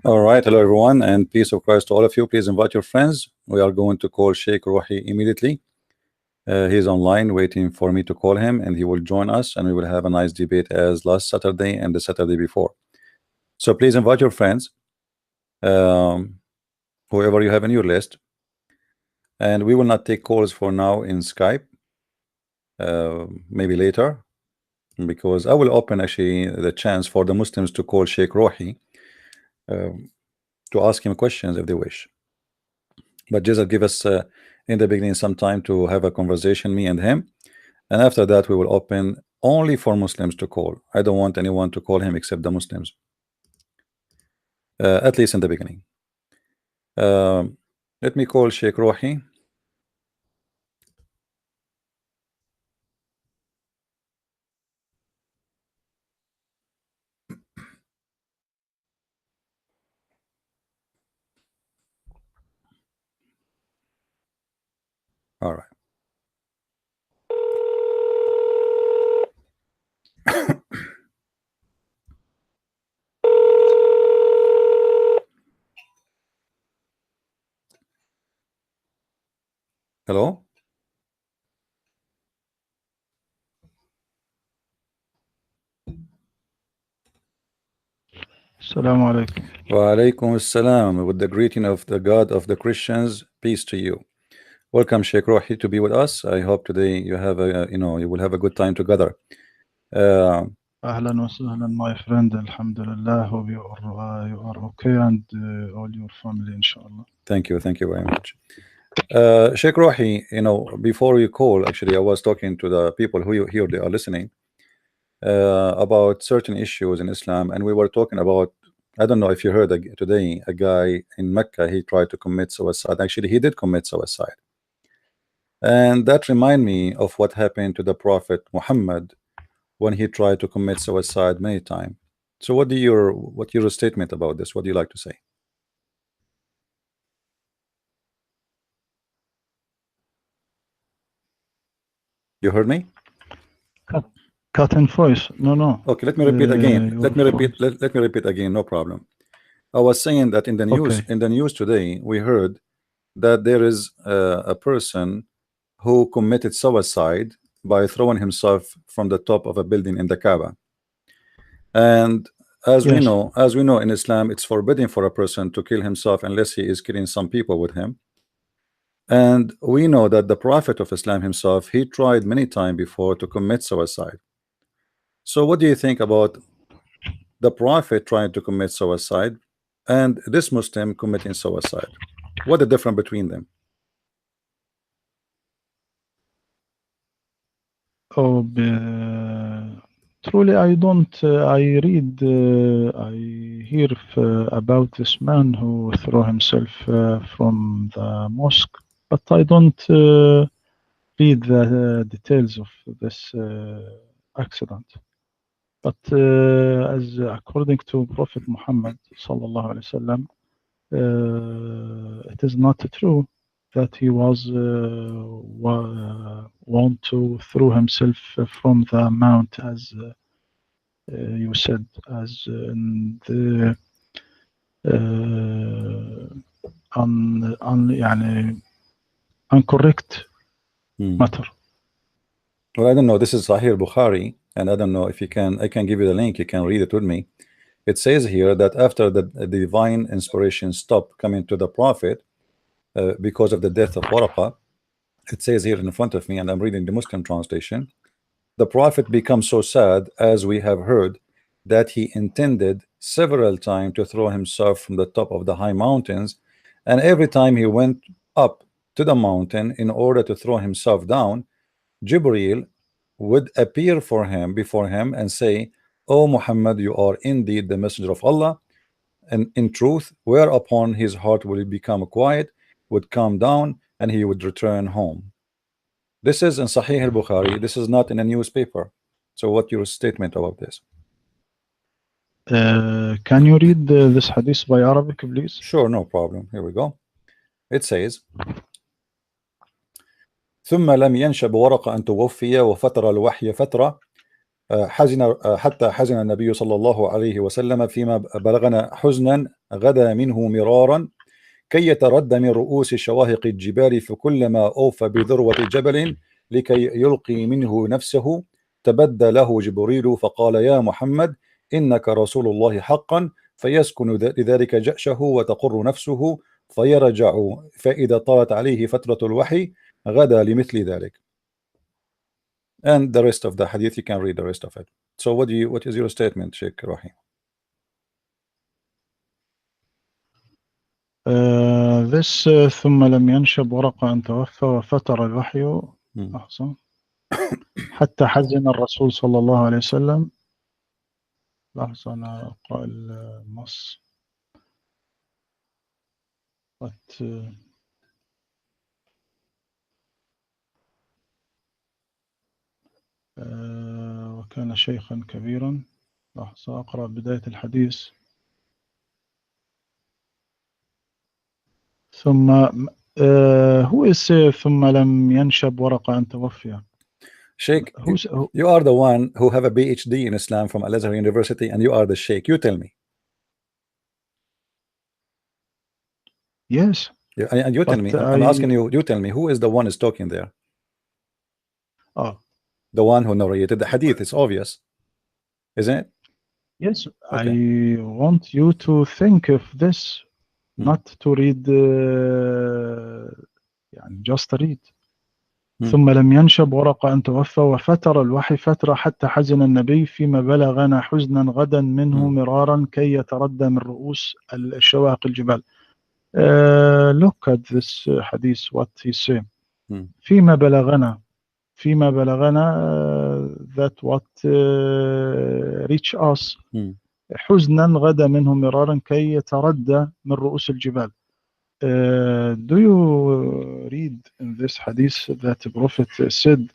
All right, hello everyone, and peace of Christ to all of you. Please invite your friends. We are going to call Sheikh Rohi immediately. He's online waiting for me to call him, and he will join us, and we will have a nice debate as last Saturday and the Saturday before. So please invite your friends, whoever you have in your list, and we will not take calls for now in Skype. Maybe later, because I will open actually the chance for the Muslims to call Sheikh Rohi to ask him questions if they wish. But just give us in the beginning some time to have a conversation, me and him, and after that we will open only for Muslims to call. I don't want anyone to call him except the Muslims, at least in the beginning. Let me call Sheikh Rohi. All right. Hello. Assalamu alaikum. Wa alaikum assalam, with the greeting of the God of the Christians, peace to you. Welcome, Sheikh Rohi, to be with us. I hope today you have a, you will have a good time together. Ahlan wa sahlan, my friend. Alhamdulillah. Hope you are okay, and all your family, inshallah. Thank you very much. Sheikh Rohi, before you call, actually, I was talking to the people who here they are listening about certain issues in Islam, and we were talking about, I don't know if you heard today, a guy in Mecca, he tried to commit suicide. Actually, he did commit suicide, and that remind me of what happened to the Prophet Muhammad when he tried to commit suicide many times. So what your statement about this? What do you like to say? You heard me? Cut in voice. No. Okay, let me repeat again. Let me repeat again. No problem. I was saying that in the news, Okay. in the news today, we heard that there is a person who committed suicide by throwing himself from the top of a building in the Kaaba. And as we know in Islam, it's forbidden for a person to kill himself unless he is killing some people with him. And we know that the Prophet of Islam himself, he tried many times before to commit suicide. So what do you think about the Prophet trying to commit suicide and this Muslim committing suicide? What the difference between them? Truly, I don't. I read, I hear about this man who threw himself from the mosque, but I don't read the details of this accident. But as according to Prophet Muhammad sallallahu alaihi wasallam, it is not true that he was want to throw himself from the mount, as you said, as in the incorrect matter. Well, I don't know. This is Sahih Bukhari, and I don't know if you can. I can give you the link. You can read it with me. It says here that after the divine inspiration stopped coming to the Prophet because of the death of Waraqah, it says here in front of me, and I'm reading the Muslim translation. The Prophet becomes so sad, as we have heard, that he intended several times to throw himself from the top of the high mountains, and every time he went up to the mountain in order to throw himself down, Jibreel would appear before him and say, "O Muhammad, you are indeed the messenger of Allah," and in truth, whereupon his heart will become quiet, would calm down, and he would return home. This is in Sahih al-Bukhari. This is not in a newspaper. So what's your statement about this? Can you read this hadith by Arabic, please? Sure, no problem. Here we go. It says, ثم لم ينشب ورقة أن توفي وفتر الوحي فترة حتى حزن النبي صلى الله عليه وسلم فيما بلغنا حزنا غدا منه مرارا كي يتردى من رؤوس شواهق الجبال فكلما أوفى بذروة جبل لكي يلقي منه نفسه تبدى له جبريل فقال يا محمد إنك رسول الله حقا فيسكن لذلك جأشه وتقر نفسه فيرجع فإذا طالت عليه فترة الوحي غدا لمثل ذلك. And the rest of the hadith, you can read the rest of it. So what is your statement, Sheikh Rohi? This ثم لم ينشب ورقة أن توفى وفتر الوحي أحسن حتى حزن الرسول صلى الله عليه وسلم. لحظة أنا أقرأ النص. وكان شيخا كبيرا. لحظة أقرأ بداية الحديث. ثم who is ثم لم ينشب ورقة أن توفي. Sheikh, you are the one who have a PhD in Islam from Azhar University, and you are the Sheikh. You tell me. Yes. And you tell me. I'm asking you. You tell me who is the one is talking there. Oh, the one who narrated the hadith. It's obvious, isn't it? Yes. Okay. I want you to think of this, not to read. Just read. ثم لم ينشب ورقة أن توفى وفتر الوحي فترة حتى حزن النبي فيما بلغنا حزنا غدا منه مرارا كي يتردى من رؤوس الشواهق الجبال. Look at this hadith, what he say. فيما بلغنا that what reach us حزنا غدا منه مرارا كي يتردى من رؤوس الجبال. Do you read in this hadith that the Prophet said,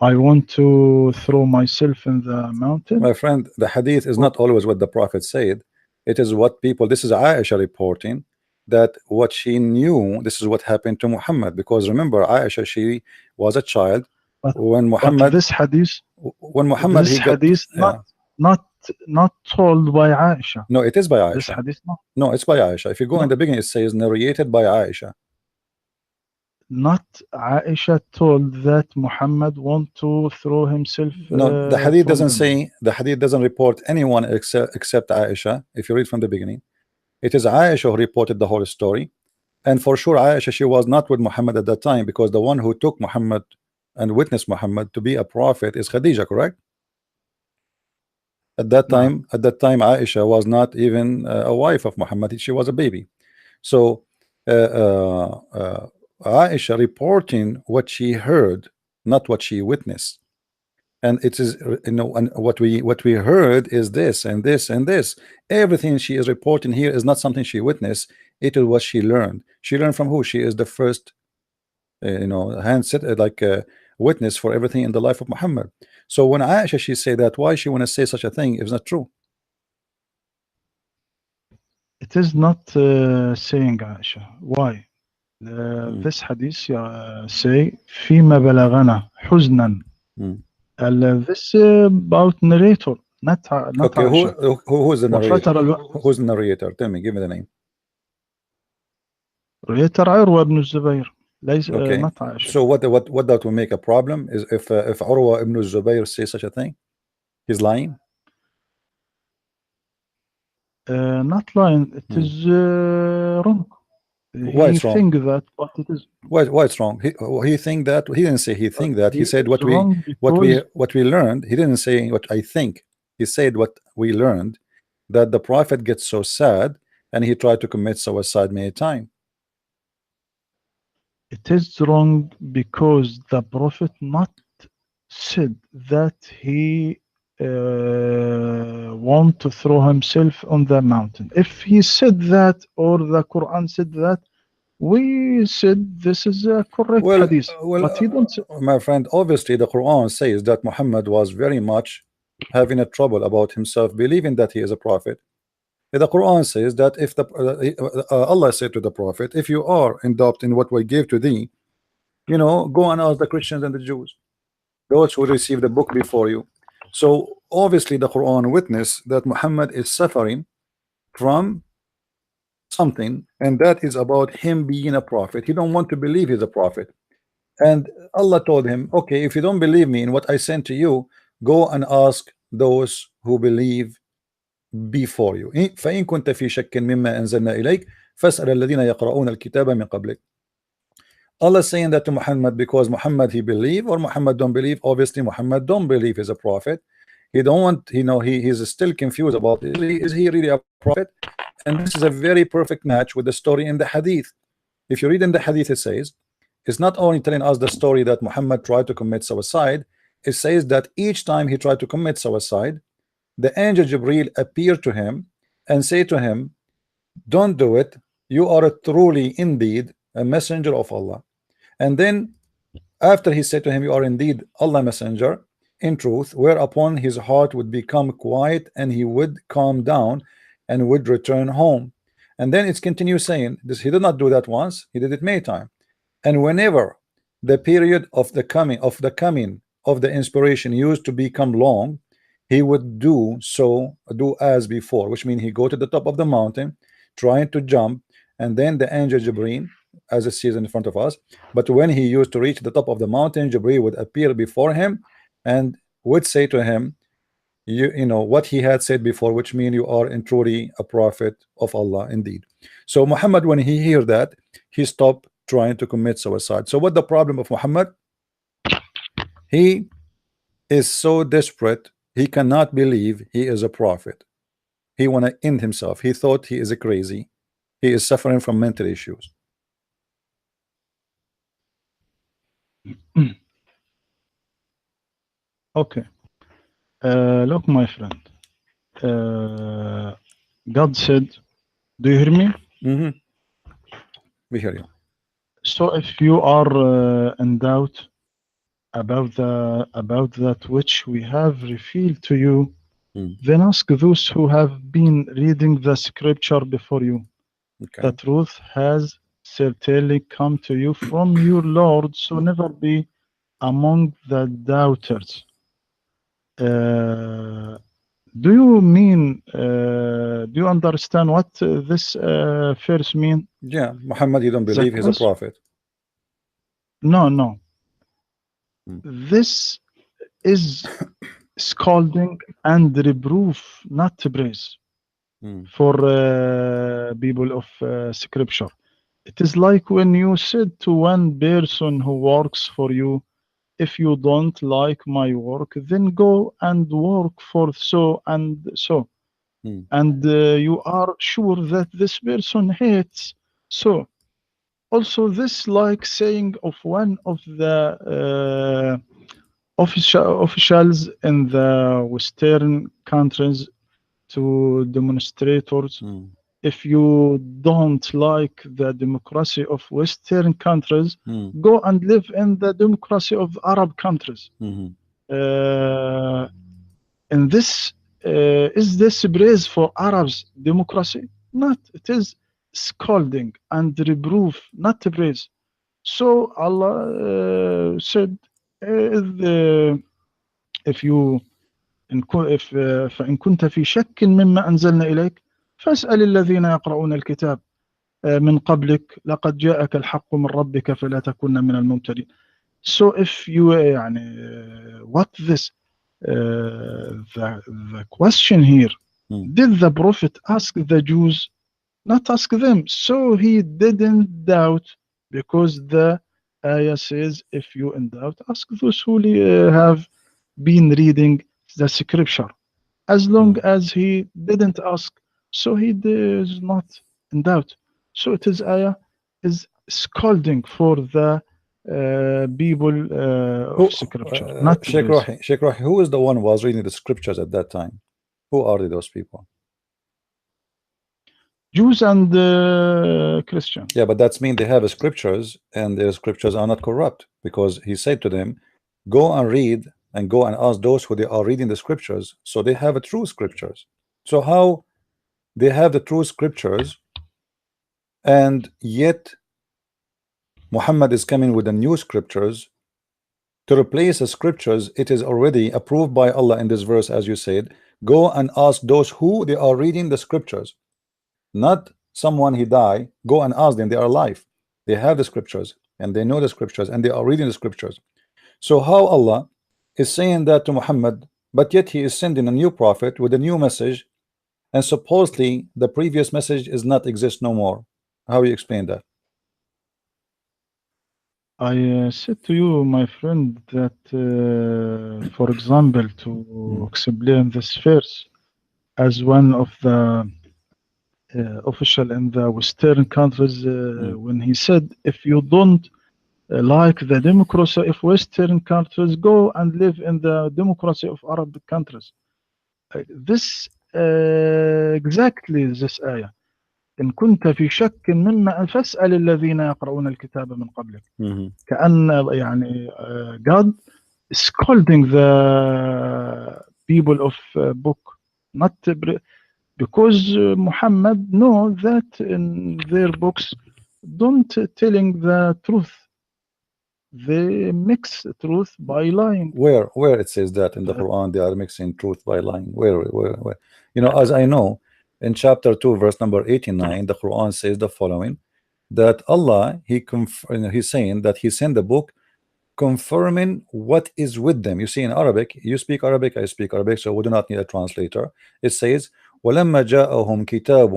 I want to throw myself in the mountain? My friend, the hadith is not always what the Prophet said. It is what people, this is Aisha reporting that what she knew, this is what happened to Muhammad. Because remember, Aisha, she was a child when Muhammad, but this hadith, he got, hadith not told by Aisha. No, it is by Aisha. This hadith No, it's by Aisha. If you go in the beginning, it says narrated by Aisha. Not Aisha told that Muhammad want to throw himself. No, the hadith doesn't say. The hadith doesn't report anyone except Aisha. If you read from the beginning, it is Aisha who reported the whole story, and for sure Aisha, she was not with Muhammad at that time, because the one who took Muhammad and witnessed Muhammad to be a prophet is Khadija, correct? At that time, Aisha was not even a wife of Muhammad. She was a baby. So Aisha reporting what she heard, not what she witnessed. And it is, you know, and what we heard is this and this and this. Everything she is reporting here is not something she witnessed. It is what she learned. She learned from who? She is the first, you know, witness for everything in the life of Muhammad. So when Aisha, she say that, why she want to say such a thing if it's not true? It is not saying Aisha. Why? This hadith say فيما بلغنا حزنا. This about narrator, not okay, Aisha. Who's the narrator? Who's the narrator? Tell me, give me the name. narrator عروة بن الزبير. Okay. Not Aisha. So what that will make a problem is if Urwa ibn Zubayr says such a thing, he's lying. Not lying. It is wrong. Why it's wrong? Think that, but it is. Why it's wrong? He think that. He didn't say he think that. He said what we learned. He didn't say what I think. He said what we learned, that the Prophet gets so sad and he tried to commit suicide many times. It is wrong because the Prophet not said that he want to throw himself on the mountain. If he said that, or the Quran said that, we said this is a correct hadith. But he don't say. My friend, obviously the Quran says that Muhammad was very much having a trouble about himself, believing that he is a prophet. The Quran says that if Allah said to the Prophet, if you are in doubt in what we gave to thee, you know, go and ask the Christians and the Jews, those who received the book before you. So obviously the Quran witness that Muhammad is suffering from something, and that is about him being a prophet. He don't want to believe he's a prophet. And Allah told him, okay, if you don't believe me in what I sent to you, go and ask those who believe before you. فإن كنت في شك مما أنزلنا إليك فاسأل الذين يقرؤون الكتاب من قبلك. Allah saying that to Muhammad because Muhammad he believe or Muhammad don't believe. Obviously Muhammad don't believe he's a prophet. He don't want, he's still confused about is he really a prophet. And this is a very perfect match with the story in the hadith. If you read in the hadith, it says it's not only telling us the story that Muhammad tried to commit suicide, it says that each time he tried to commit suicide, the angel Jibril appeared to him and say to him, don't do it, you are truly indeed a messenger of Allah. And then after he said to him, you are indeed Allah messenger in truth, whereupon his heart would become quiet and he would calm down and would return home. And then it's continues saying this, he did not do that once, he did it many times. And whenever the period of the coming of the inspiration used to become long, he would do as before, which means he go to the top of the mountain trying to jump, and then the angel Jibreel, as it says in front of us, but when he used to reach the top of the mountain, Jibreel would appear before him and would say to him, you know what he had said before, which means you are in truly a prophet of Allah indeed. So Muhammad, when he heard that, he stopped trying to commit suicide. So what the problem of Muhammad? He is so desperate, he cannot believe he is a prophet. He want to end himself. He thought he is a crazy. He is suffering from mental issues. Okay. Look, my friend. God said, do you hear me? We hear you. So if you are in doubt about that which we have revealed to you, then ask those who have been reading the scripture before you. Okay. The truth has certainly come to you from your Lord, so never be among the doubters. Do you mean, do you understand what this verse mean? Yeah, Muhammad, you don't believe he's a prophet. No. This is scolding and reproof, not praise for people of scripture. It is like when you said to one person who works for you, if you don't like my work, then go and work for so and so. And you are sure that this person hates so. Also, this like saying of one of the officials in the Western countries to demonstrators, if you don't like the democracy of Western countries, go and live in the democracy of Arab countries. And this is this praise for Arabs democracy? Not. It is scolding and reproof, not praise. So Allah said, if you فإن كنت في شك مما أنزلنا إليك فاسأل الذين يقرؤون الكتاب من قبلك لقد جاءك الحق من ربك فلا تكن من الممترين. So if you what this the question here, did the prophet ask the Jews? Not ask them. So he didn't doubt, because the ayah says, if you in doubt, ask those who have been reading the scripture. As long as he didn't ask, so he is not in doubt. So it is ayah is scolding for the people of scripture, not Sheikh Rohi, who is the one who was reading the scriptures at that time? Who are those people? Jews and Christians. Yeah, but that's mean they have scriptures, and their scriptures are not corrupt, because he said to them, go and read and go and ask those who they are reading the scriptures, so they have a true scriptures. So how they have the true scriptures, and yet Muhammad is coming with the new scriptures to replace the scriptures, it is already approved by Allah in this verse, as you said. Go and ask those who they are reading the scriptures, not someone he died. Go and ask them, they are alive, they have the scriptures and they know the scriptures and they are reading the scriptures. So how Allah is saying that to Muhammad, but yet he is sending a new prophet with a new message, and supposedly the previous message is not exist no more? How you explain that? I said to you, my friend, that for example, to explain this verse, as one of the official in the Western countries, when he said, if you don't like the democracy of Western countries, go and live in the democracy of Arab countries. This exactly this آية. إن كنت في شك مما فاسأل الذين يقرؤون الكتاب من قبلك. كأن يعني God is scolding the people of book, not because Muhammad know that in their books don't telling the truth. They mix truth by lying. Where it says that in the Quran they are mixing truth by lying? Where? You know, as I know, in chapter 2 verse number 89, the Quran says the following, that Allah, he's saying that he sent the book confirming what is with them. You see, in Arabic, you speak Arabic, I speak Arabic, so we do not need a translator. It says وَلَمَّا جَاءَهُمْ كِتَابٌ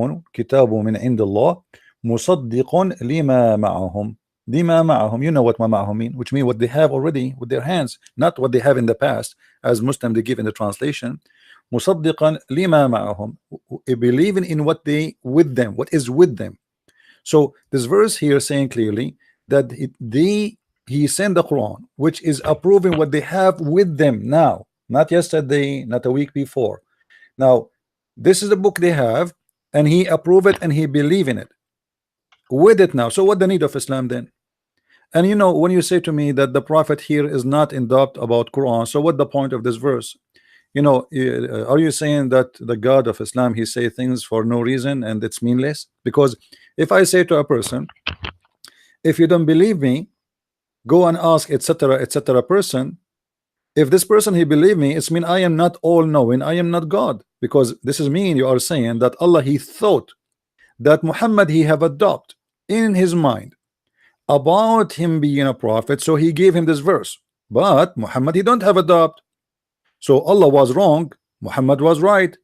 مِنْ عِنْدِ اللَّهِ مُصَدِّقٌ لِمَا مَعَهُمْ. Lima ma'ahum, you know what ma ma'ahum mean, which mean what they have already with their hands, not what they have in the past, as Muslim they give in the translation. Musaddiqan lima ma'ahum, believing in what they with them, what is with them. So this verse here saying clearly that he sent the Quran, which is approving what they have with them now, not yesterday, not a week before. Now, this is the book they have, and he approve it and he believe in it with it now. So what the need of Islam then? And you know, when you say to me that the prophet here is not in doubt about Quran, so what the point of this verse? You know, are you saying that the God of Islam, he say things for no reason and it's meaningless? Because if I say to a person, if you don't believe me, go and ask etc person, if this person he believe me, it's mean I am not all knowing, I am not God, because this is mean you are saying that Allah he thought that Muhammad he have a doubt in his mind about him being a prophet, so he gave him this verse. But Muhammad he don't have a doubt, so Allah was wrong, Muhammad was right.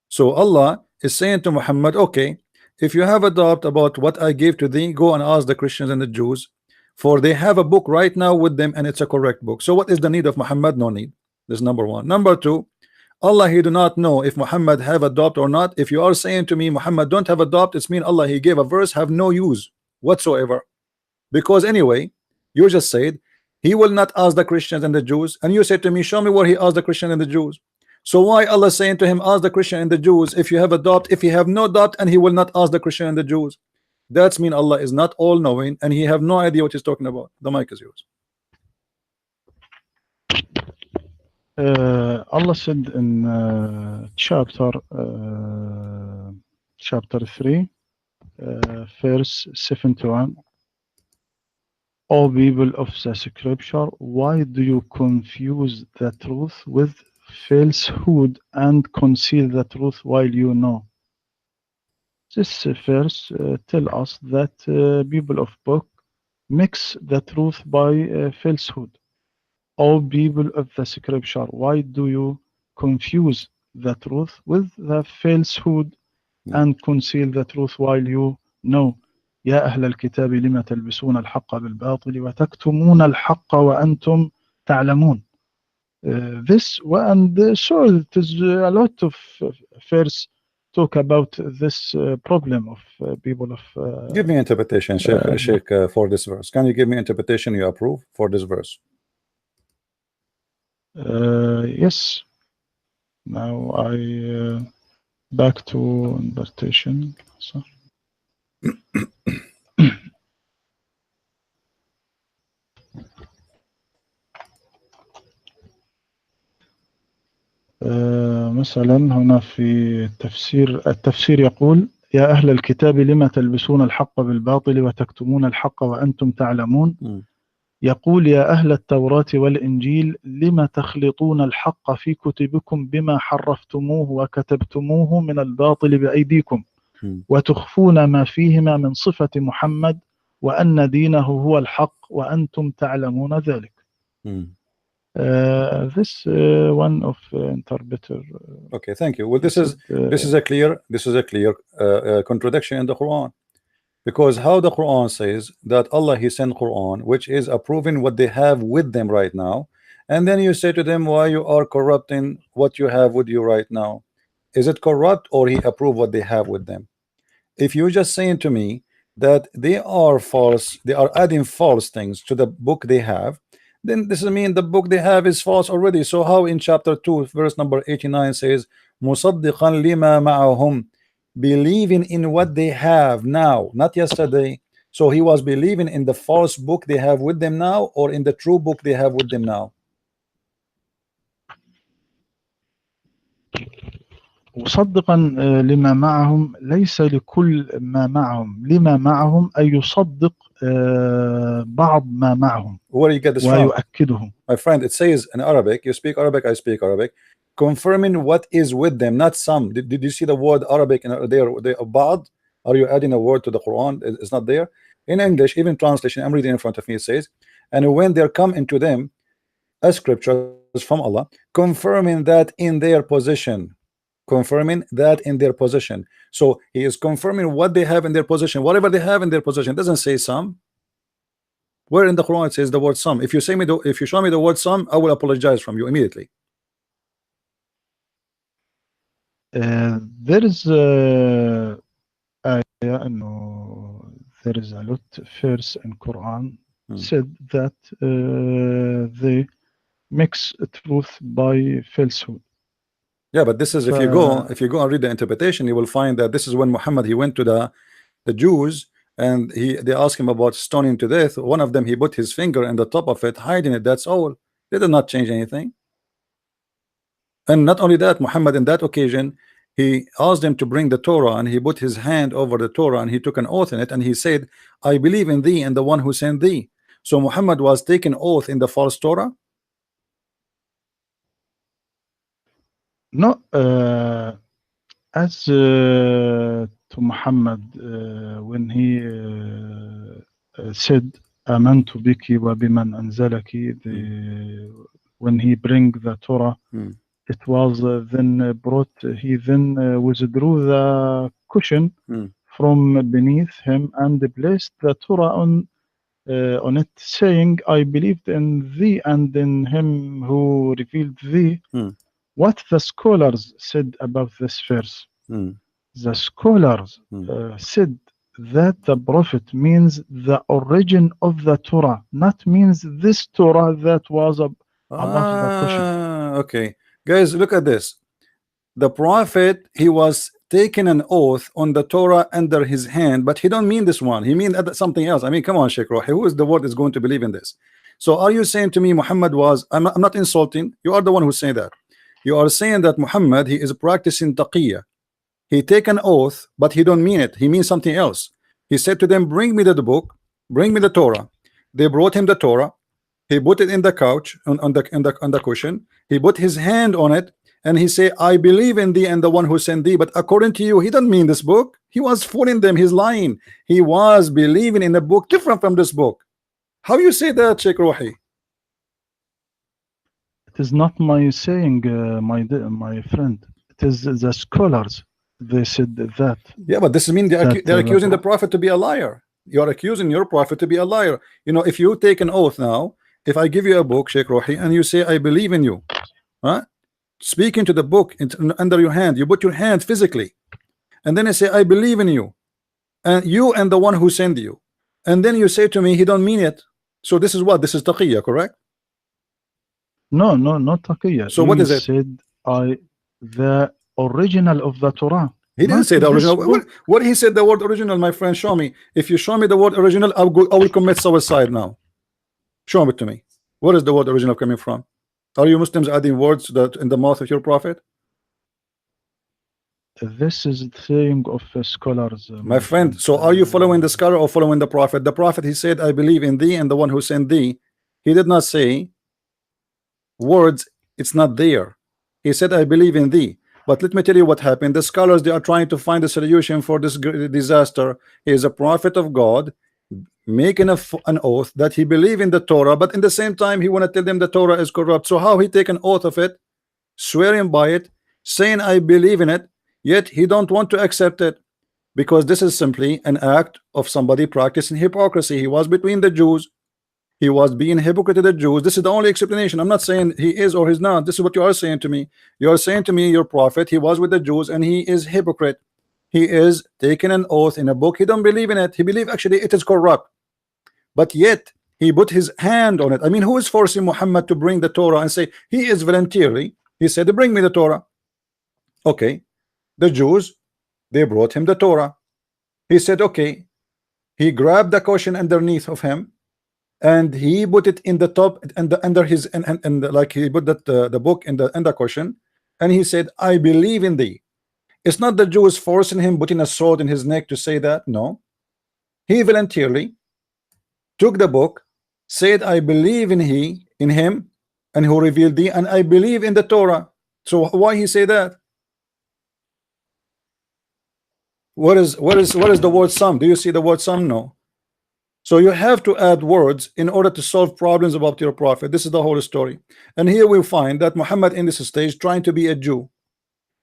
So Allah is saying to Muhammad, okay, if you have a doubt about what I gave to thee, go and ask the Christians and the Jews, for they have a book right now with them and it's a correct book. So what is the need of Muhammad? No need. This is number one. Number two, Allah he do not know if Muhammad have a doubt or not. If you are saying to me Muhammad don't have a doubt, it's mean Allah he gave a verse have no use whatsoever, because anyway you just said he will not ask the Christians and the Jews, and you said to me show me where he asked the Christian and the Jews. So why Allah saying to him ask the Christian and the Jews if you have a doubt, if you have no doubt, and he will not ask the Christian and the Jews? That's mean Allah is not all knowing and he have no idea what he's talking about. The mic is yours. Allah said in chapter 3 verse 71, O people of the scripture, why do you confuse the truth with falsehood and conceal the truth while you know? This verse tell us that people of book mix the truth by falsehood. O people of the scripture, why do you confuse the truth with the falsehood and conceal the truth while you know? يا أهل الكتاب لما تلبسون الحق بالباطل وتكتمون الحق وأنتم تعلمون. This and so it is a lot of verse talk about this problem of people of. Give me interpretation, Sheikh, for this verse. Can you give me interpretation you approve for this verse? Yes. Now I back to interpretation. So. مثلا هنا في التفسير يقول يا أهل الكتاب لما تلبسون الحق بالباطل وتكتمون الحق وأنتم تعلمون. يقول يا أهل التوراة والإنجيل لم تخلطون الحق في كتبكم بما حرفتموه وكتبتموه من الباطل بأيديكم Hmm. وتخفون ما فيهما من صفة محمد وأن دينه هو الحق وأنتم تعلمون ذلك. Hmm. This one of interpreter Okay, thank you. Well, he said this is a clear contradiction in the Quran, because how the Quran says that Allah He sent Quran, which is approving what they have with them right now, and then you say to them, why you are corrupting what you have with you right now? Is it corrupt, or He approve what they have with them? If you're just saying to me that they are false, they are adding false things to the book they have, then this mean the book they have is false already. So how in chapter 2 verse number 89 says musaddiqan lima ma'ahum, believing in what they have now, not yesterday? So he was believing in the false book they have with them now, or in the true book they have with them now? مصدقا لما معهم ليس لكل ما معهم لما معهم أي يصدق بعض ما معهم Where do you get this from? ويؤكده. My friend, it says in Arabic, you speak Arabic, I speak Arabic, confirming what is with them, not some. Did you see the word Arabic in there? Ba'd? Are you adding a word to the Quran? It's not there. In English, even translation, I'm reading in front of me, it says, and when there come into them a scripture from Allah, confirming that in their possession. Confirming that in their possession. So he is confirming what they have in their possession. Whatever they have in their possession. It doesn't say some. Where in the Quran it says the word some? If you say me, if you show me the word some, I will apologize from you immediately. There is إنه there is a lot verse in Quran said that they mix truth by falsehood. Yeah, but this is if you go and read the interpretation, you will find that this is when Muhammad he went to the Jews, and they asked him about stoning to death. One of them, he put his finger in the top of it, hiding it. That's all. They did not change anything. And not only that, Muhammad in that occasion, he asked them to bring the Torah, and he put his hand over the Torah, and he took an oath in it, and he said, I believe in thee and the one who sent thee. So Muhammad was taking oath in the false Torah. No, as to Muhammad when he said آمنت بك وبمن أنزلك, when he bring the Torah, it was then brought, he then withdrew the cushion from beneath him and placed the Torah on it, saying, I believed in thee and in him who revealed thee. What the scholars said about this verse, the scholars said that the prophet means the origin of the Torah, not means this Torah that was above the cushion. Okay, guys, look at this. The prophet, he was taking an oath on the Torah under his hand, but he don't mean this one. He mean something else. I mean, come on, Sheikh Rohi, who is the word is going to believe in this? So are you saying to me Muhammad was, I'm not insulting, you are the one who's saying that. You are saying that Muhammad, he is practicing taqiyya. He take an oath, but he don't mean it. He means something else. He said to them, bring me the book, bring me the Torah. They brought him the Torah. He put it in the couch, on the cushion. He put his hand on it, and he said, I believe in thee and the one who sent thee. But according to you, he doesn't mean this book. He was fooling them. He's lying. He was believing in a book different from this book. How you say that, Sheikh Rohi? It is not my saying, my friend. It is the scholars. They said that. Yeah, but this means they're accusing the prophet to be a liar. You are accusing your prophet to be a liar. You know, if you take an oath now, if I give you a book, Sheikh Rohi, and you say, I believe in you, huh? Speaking to the book under your hand, you put your hand physically, and then I say, I believe in you and the one who sent you, and then you say to me, he don't mean it. So this is what? This is taqiyya, correct? No, not taqiyya. So what is it? Said the original of the Torah. He didn't say the original. What he said the word original, my friend, show me. If you show me the word original, I will commit suicide now. Show it to me. Where is the word original coming from? Are you Muslims adding words that in the mouth of your prophet? This is the saying of scholars. My friend, so are you following the scholar or following the prophet? The prophet, he said, I believe in thee and the one who sent thee. He did not say words, it's not there. He said, I believe in thee. But let me tell you what happened. The scholars, they are trying to find a solution for this disaster. He is a prophet of God, making an oath that he believe in the Torah, but in the same time he want to tell them the Torah is corrupt. So how he take an oath of it, swearing by it, saying I believe in it, yet he don't want to accept it, because this is simply an act of somebody practicing hypocrisy. He was between the Jews, he was being hypocrite to the Jews. This is the only explanation. I'm not saying he is or he's not. This is what you are saying to me. You are saying to me, your prophet, he was with the Jews and he is hypocrite. He is taking an oath in a book. He don't believe in it. He believe actually it is corrupt, but yet he put his hand on it. I mean, who is forcing Muhammad to bring the Torah and say he is voluntarily? He said, bring me the Torah. Okay, the Jews, they brought him the Torah. He said, okay. He grabbed the cushion underneath of him and he put it in the top and under his and like he put that the book in the cushion, and he said, I believe in thee. It's not the Jews forcing him, putting a sword in his neck to say that. No, he voluntarily took the book, said, I believe in him and who revealed thee, and I believe in the Torah. So why he say that? What is the word some? Do you see the word some? No. So you have to add words in order to solve problems about your prophet. This is the whole story. And here we find that Muhammad in this stage trying to be a Jew.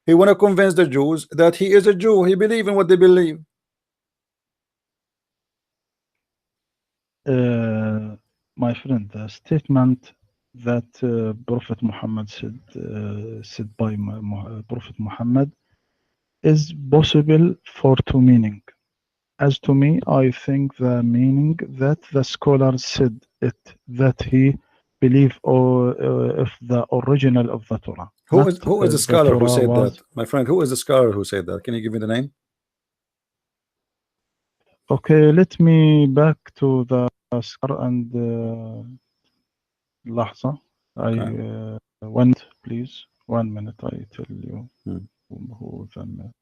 He want to convince the Jews that he is a Jew. He believe in what they believe. My friend, the statement that Prophet Muhammad said by Prophet Muhammad is possible for two meaning. As to me, I think the meaning that the scholar said it, that he believe or if the original of the Torah, Who not is the the scholar who Torah said that? was. My friend, who is the scholar who said that? Can you give me the name? Okay, let me back to the scholar and لحظة. Okay. One minute, please. 1 minute, I tell you Hmm. who the.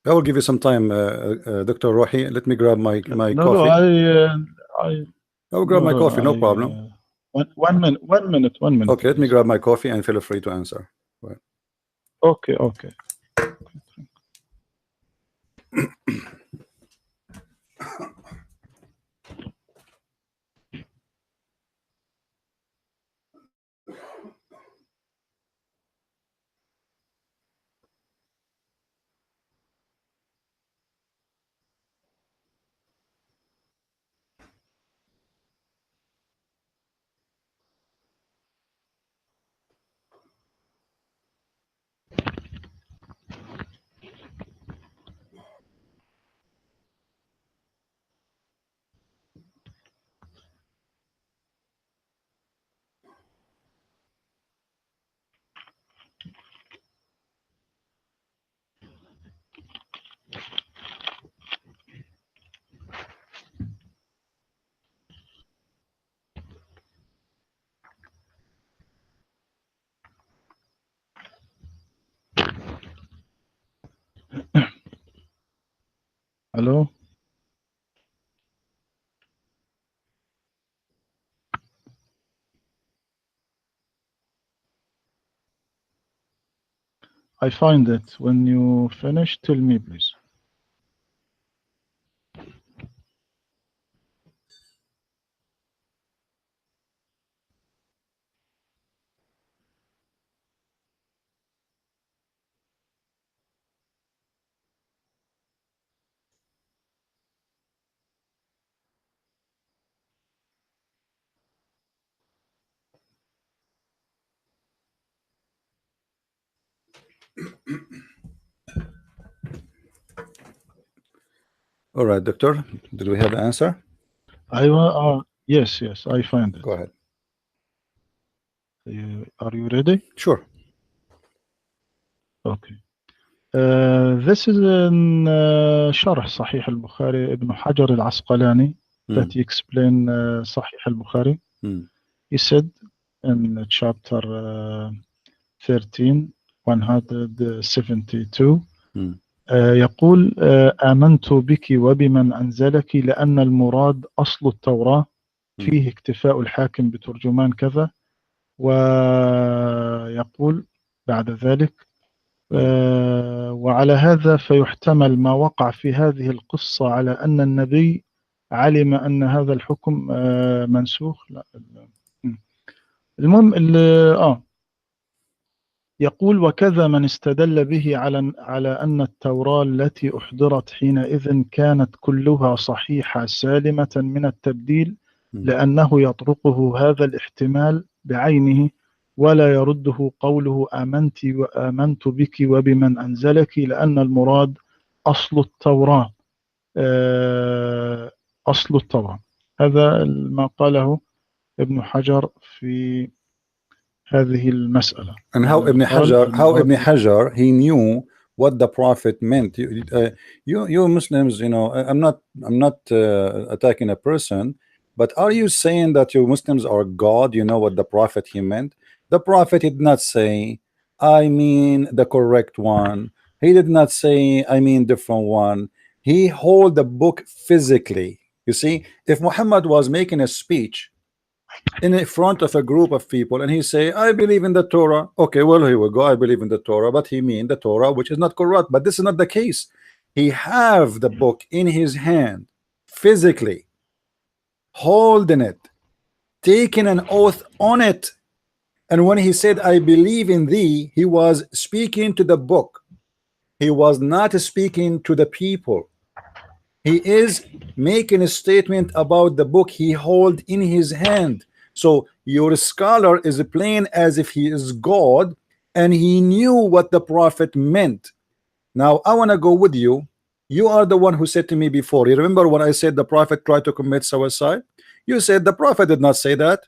I will give you some time, Dr. Rohi. Let me grab my No, no, coffee. I, I will grab no, my no, coffee, no problem. 1 minute, 1 minute, 1 minute, Okay, let me please. grab my coffee and feel free to answer. Right. Okay, okay. Hello? I find it. When you finish, tell me, please. All right, doctor, did we have the answer? Yes, yes, I find it. Go ahead. Are you ready? Sure. Okay. This is in شرح صحيح البخاري ابن حجر العسقلاني that he explained صحيح البخاري. He said in chapter 13 172 يقول آمنت بك وبمن أنزلك لأن المراد أصل التوراة فيه اكتفاء الحاكم بترجمان كذا. ويقول بعد ذلك وعلى هذا فيحتمل ما وقع في هذه القصة على أن النبي علم أن هذا الحكم منسوخ. لا المهم يقول وكذا من استدل به على أن التوراة التي أحضرت حينئذ كانت كلها صحيحة سالمة من التبديل لأنه يطرقه هذا الاحتمال بعينه ولا يرده قوله آمنت بك وبمن أنزلك لأن المراد أصل التوراة. أصل التوراة هذا ما قاله ابن حجر في هذه المسألة. And how Ibn Hajar, he knew what the Prophet meant. You Muslims, you know, I'm not attacking a person, but are you saying that you Muslims are God? You know what the Prophet he meant? The Prophet did not say, I mean the correct one. He did not say, I mean different one. He hold the book physically. You see, if Muhammad was making a speech in front of a group of people and he say, I believe in the Torah, okay, well, here we go, I believe in the Torah, but he mean the Torah which is not corrupt. But this is not the case. He have the book in his hand physically, holding it, taking an oath on it. And when he said, I believe in thee, he was speaking to the book. He was not speaking to the people. He is making a statement about the book he hold in his hand. So your scholar is playing as if he is God and he knew what the Prophet meant. Now I want to go with you. You are the one who said to me before, you remember when I said the Prophet tried to commit suicide? You said the Prophet did not say that.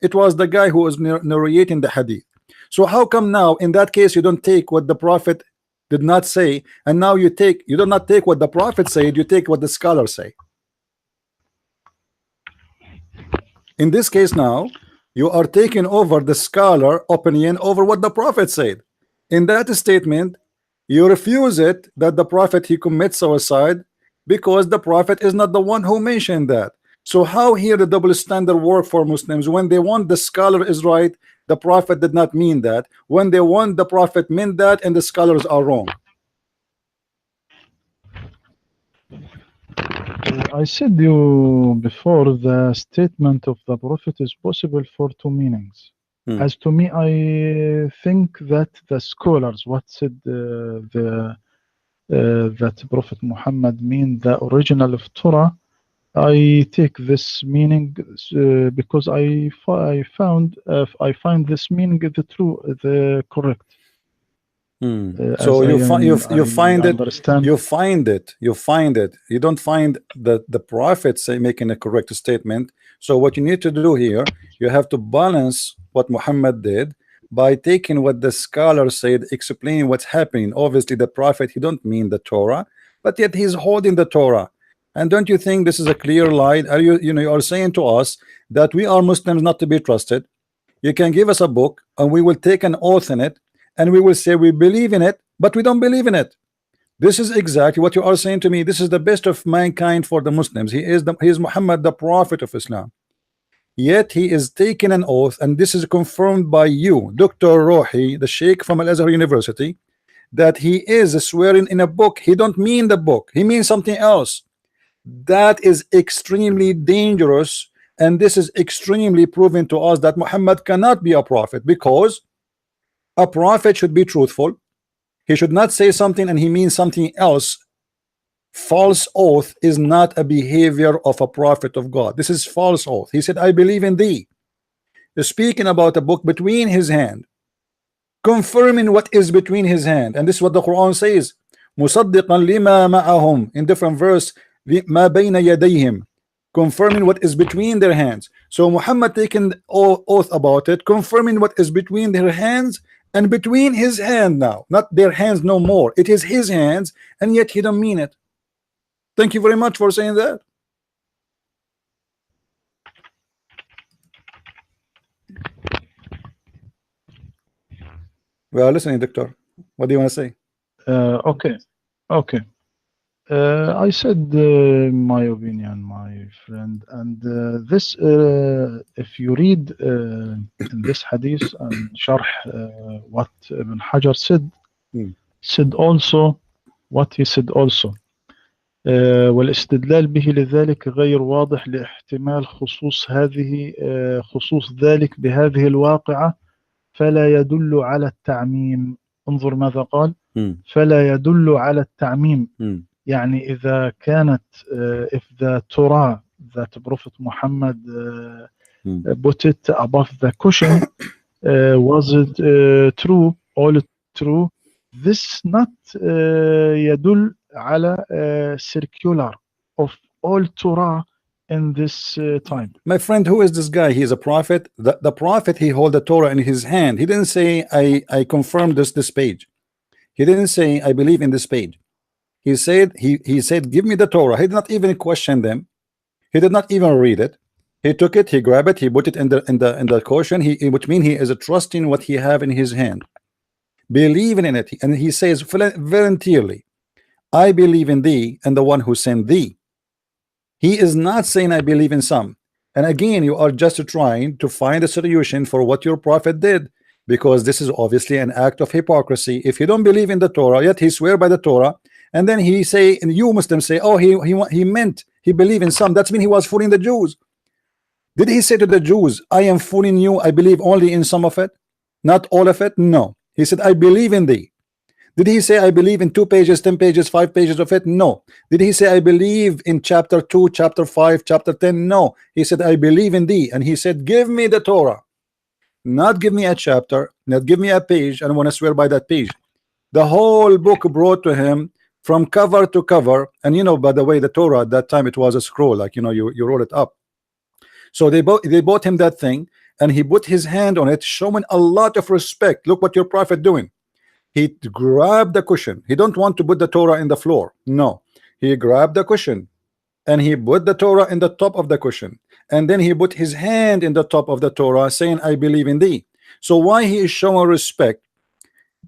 It was the guy who was narrating the hadith. So how come now in that case you don't take what the Prophet did not say, and now you do not take what the Prophet said, you take what the scholars say? In this case now you are taking over the scholar opinion over what the Prophet said. In that statement you refuse it, that the Prophet he commits suicide, because the Prophet is not the one who mentioned that. So how here the double standard work for Muslims? When they want the scholar is right, the Prophet did not mean that. When they want the Prophet meant that, and the scholars are wrong. I said you before the statement of the Prophet is possible for two meanings. As to me, I think that the scholars what said that Prophet Muhammad mean the original of Torah, I take this meaning because I find this meaning the correct. So you find it. You don't find that the Prophet say making a correct statement. So what you need to do here, you have to balance what Muhammad did by taking what the scholar said, explaining what's happening. Obviously the Prophet, he don't mean the Torah, but yet he's holding the Torah. And don't you think this is a clear lie? Are you are saying to us that we are Muslims not to be trusted? You can give us a book and we will take an oath in it, and we will say we believe in it, but we don't believe in it. This is exactly what you are saying to me. This is the best of mankind for the Muslims. He is Muhammad, the Prophet of Islam. Yet he is taking an oath, and this is confirmed by you, Dr. Rohi, the Sheikh from Al-Azhar University, that he is swearing in a book. He don't mean the book. He means something else. That is extremely dangerous, and this is extremely proven to us that Muhammad cannot be a prophet, because a prophet should be truthful. He should not say something and he means something else. False oath is not a behavior of a prophet of God. This is false oath. He said, I believe in thee. He's speaking about a book between his hand. confirming what is between his hand. And this is what the Quran says, مصدقا لما معهم, in different verse, ما بين يديهم, confirming what is between their hands. So Muhammad taking oath about it, confirming what is between their hands and between his hand now, not their hands no more. It is his hands, and yet he don't mean it. Thank you very much for saying that. We are listening, Doctor. What do you want to say? Okay. Okay. I said my opinion, my friend, and this, if you read in this hadith and sharh what Ibn Hajar said also what he said also. والاستدلال به لذلك غير واضح لاحتمال خصوص ذلك بهذه الواقعة، فلا يدل على التعميم. انظر ماذا قال، فلا يدل على التعميم. يعني إذا كانت if the Torah that Prophet Muhammad put it above the cushion, was it true, all true, this not يدل على circular of all Torah in this time. My friend, who is this guy? He is a prophet. The prophet, he hold the Torah in his hand. He didn't say I confirm this page. He didn't say I believe in this page. He said he said give me the Torah. He did not even question them. He did not even read it. He took it, he grabbed it, he put it in the cushion. Which means he is trusting what he have in his hand, believing in it. And he says voluntarily, I believe in thee and the one who sent thee. He is not saying I believe in some. And again, you are just trying to find a solution for what your prophet did, because this is obviously an act of hypocrisy. If you don't believe in the Torah, yet he swear by the Torah, and then he say, and you Muslims say, oh, he meant he believed in some. That's mean he was fooling the Jews. Did he say to the Jews, I am fooling you, I believe only in some of it, not all of it? No. He said, I believe in thee. Did he say I believe in 2 pages, 10 pages, 5 pages of it? No. Did he say I believe in chapter 2, chapter 5, chapter 10? No. He said I believe in thee, and he said give me the Torah, not give me a chapter, not give me a page, and I want to swear by that page. The whole book brought to him from cover to cover. And you know, by the way, the Torah at that time, it was a scroll, like, you know, you roll it up. So they bought him that thing, and he put his hand on it, showing a lot of respect. Look what your prophet doing. He grabbed the cushion. He don't want to put the Torah in the floor. No, he grabbed the cushion and he put the Torah in the top of the cushion, and then he put his hand in the top of the Torah, saying I believe in thee. So why he is showing respect,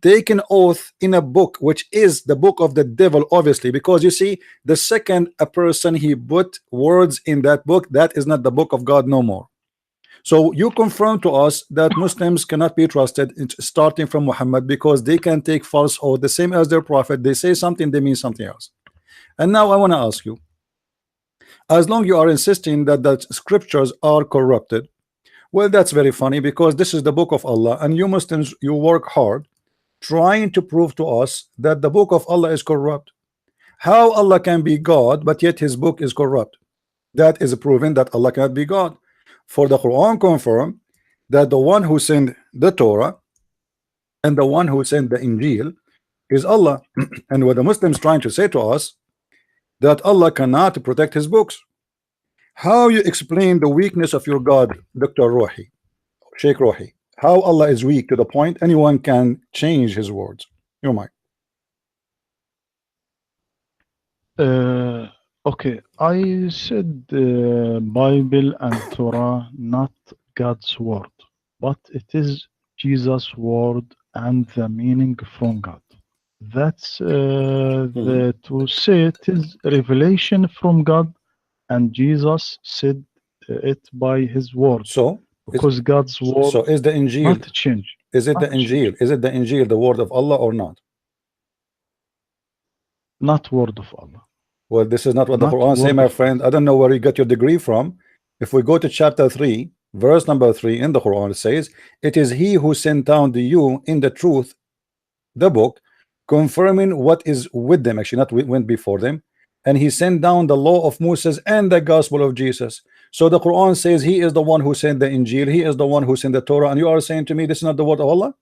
taking oath in a book which is the book of the devil, obviously, because you see, the second a person he put words in that book, that is not the book of God no more. So you confirm to us that Muslims cannot be trusted, starting from Muhammad, because they can take false oath the same as their prophet. They say something, they mean something else. And now I want to ask you, as long you are insisting that the scriptures are corrupted, well, that's very funny, because this is the book of Allah, and you Muslims, you work hard trying to prove to us that the book of Allah is corrupt. How Allah can be God, but yet his book is corrupt? That is proving that Allah cannot be God. For the Quran confirm that the one who sent the Torah and the one who sent the Injil is Allah. And what the Muslims trying to say to us, that Allah cannot protect his books. How you explain the weakness of your God, Dr. Rohi, Sheikh Rohi? How Allah is weak to the point anyone can change his words? Your mic. Okay, I said Bible and Torah not God's word, but it is Jesus' word and the meaning from God. That's to say it is revelation from God, and Jesus said it by his word. So because God's word, so is the Injil not change. Is it the Injil? Is it the Injil the word of Allah or not? Not word of Allah. Well, this is not what the Quran say, my friend. I don't know where you got your degree from. If we go to chapter 3, verse number 3 in the Quran, it says, it is he who sent down to you in the truth, the book, confirming what is with them, actually not went before them, and he sent down the law of Moses and the gospel of Jesus. So the Quran says he is the one who sent the Injil, he is the one who sent the Torah, and you are saying to me this is not the word of Allah?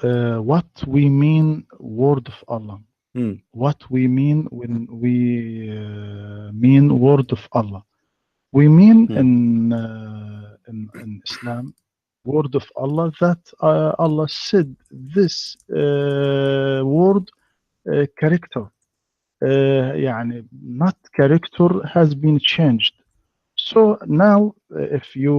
what we mean word of Allah. Hmm. What we mean when we mean word of Allah. We mean Hmm. in Islam word of Allah that Allah said this word character. يعني not character has been changed. So now, if you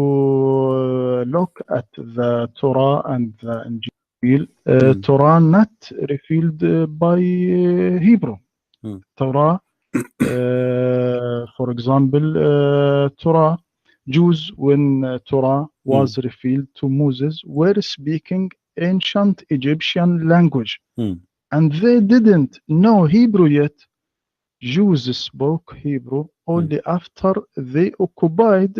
look at the Torah and the Injil, Hmm. Torah not revealed by Hebrew. Hmm. Torah, for example, Torah, Jews, when Torah Hmm. was revealed to Moses, were speaking ancient Egyptian language, Hmm. and they didn't know Hebrew yet. Jews spoke Hebrew Hmm. only after they occupied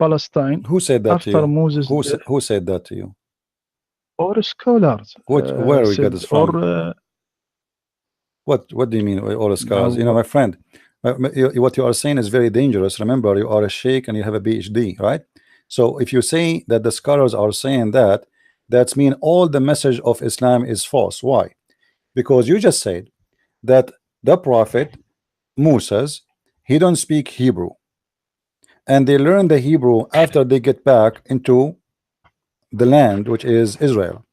Palestine, Who said that to after you? Moses' death, Who said that to you? or scholars Where we got said, this or from? What do you mean all the scholars? You know, now, my friend, what you are saying is very dangerous. Remember, you are a sheikh and you have a PhD, right? So if you say that the scholars are saying that, that's mean all the message of Islam is false. Why? Because you just said that the prophet Moses, he don't speak Hebrew, and they learn the Hebrew after they get back into the land, which is Israel.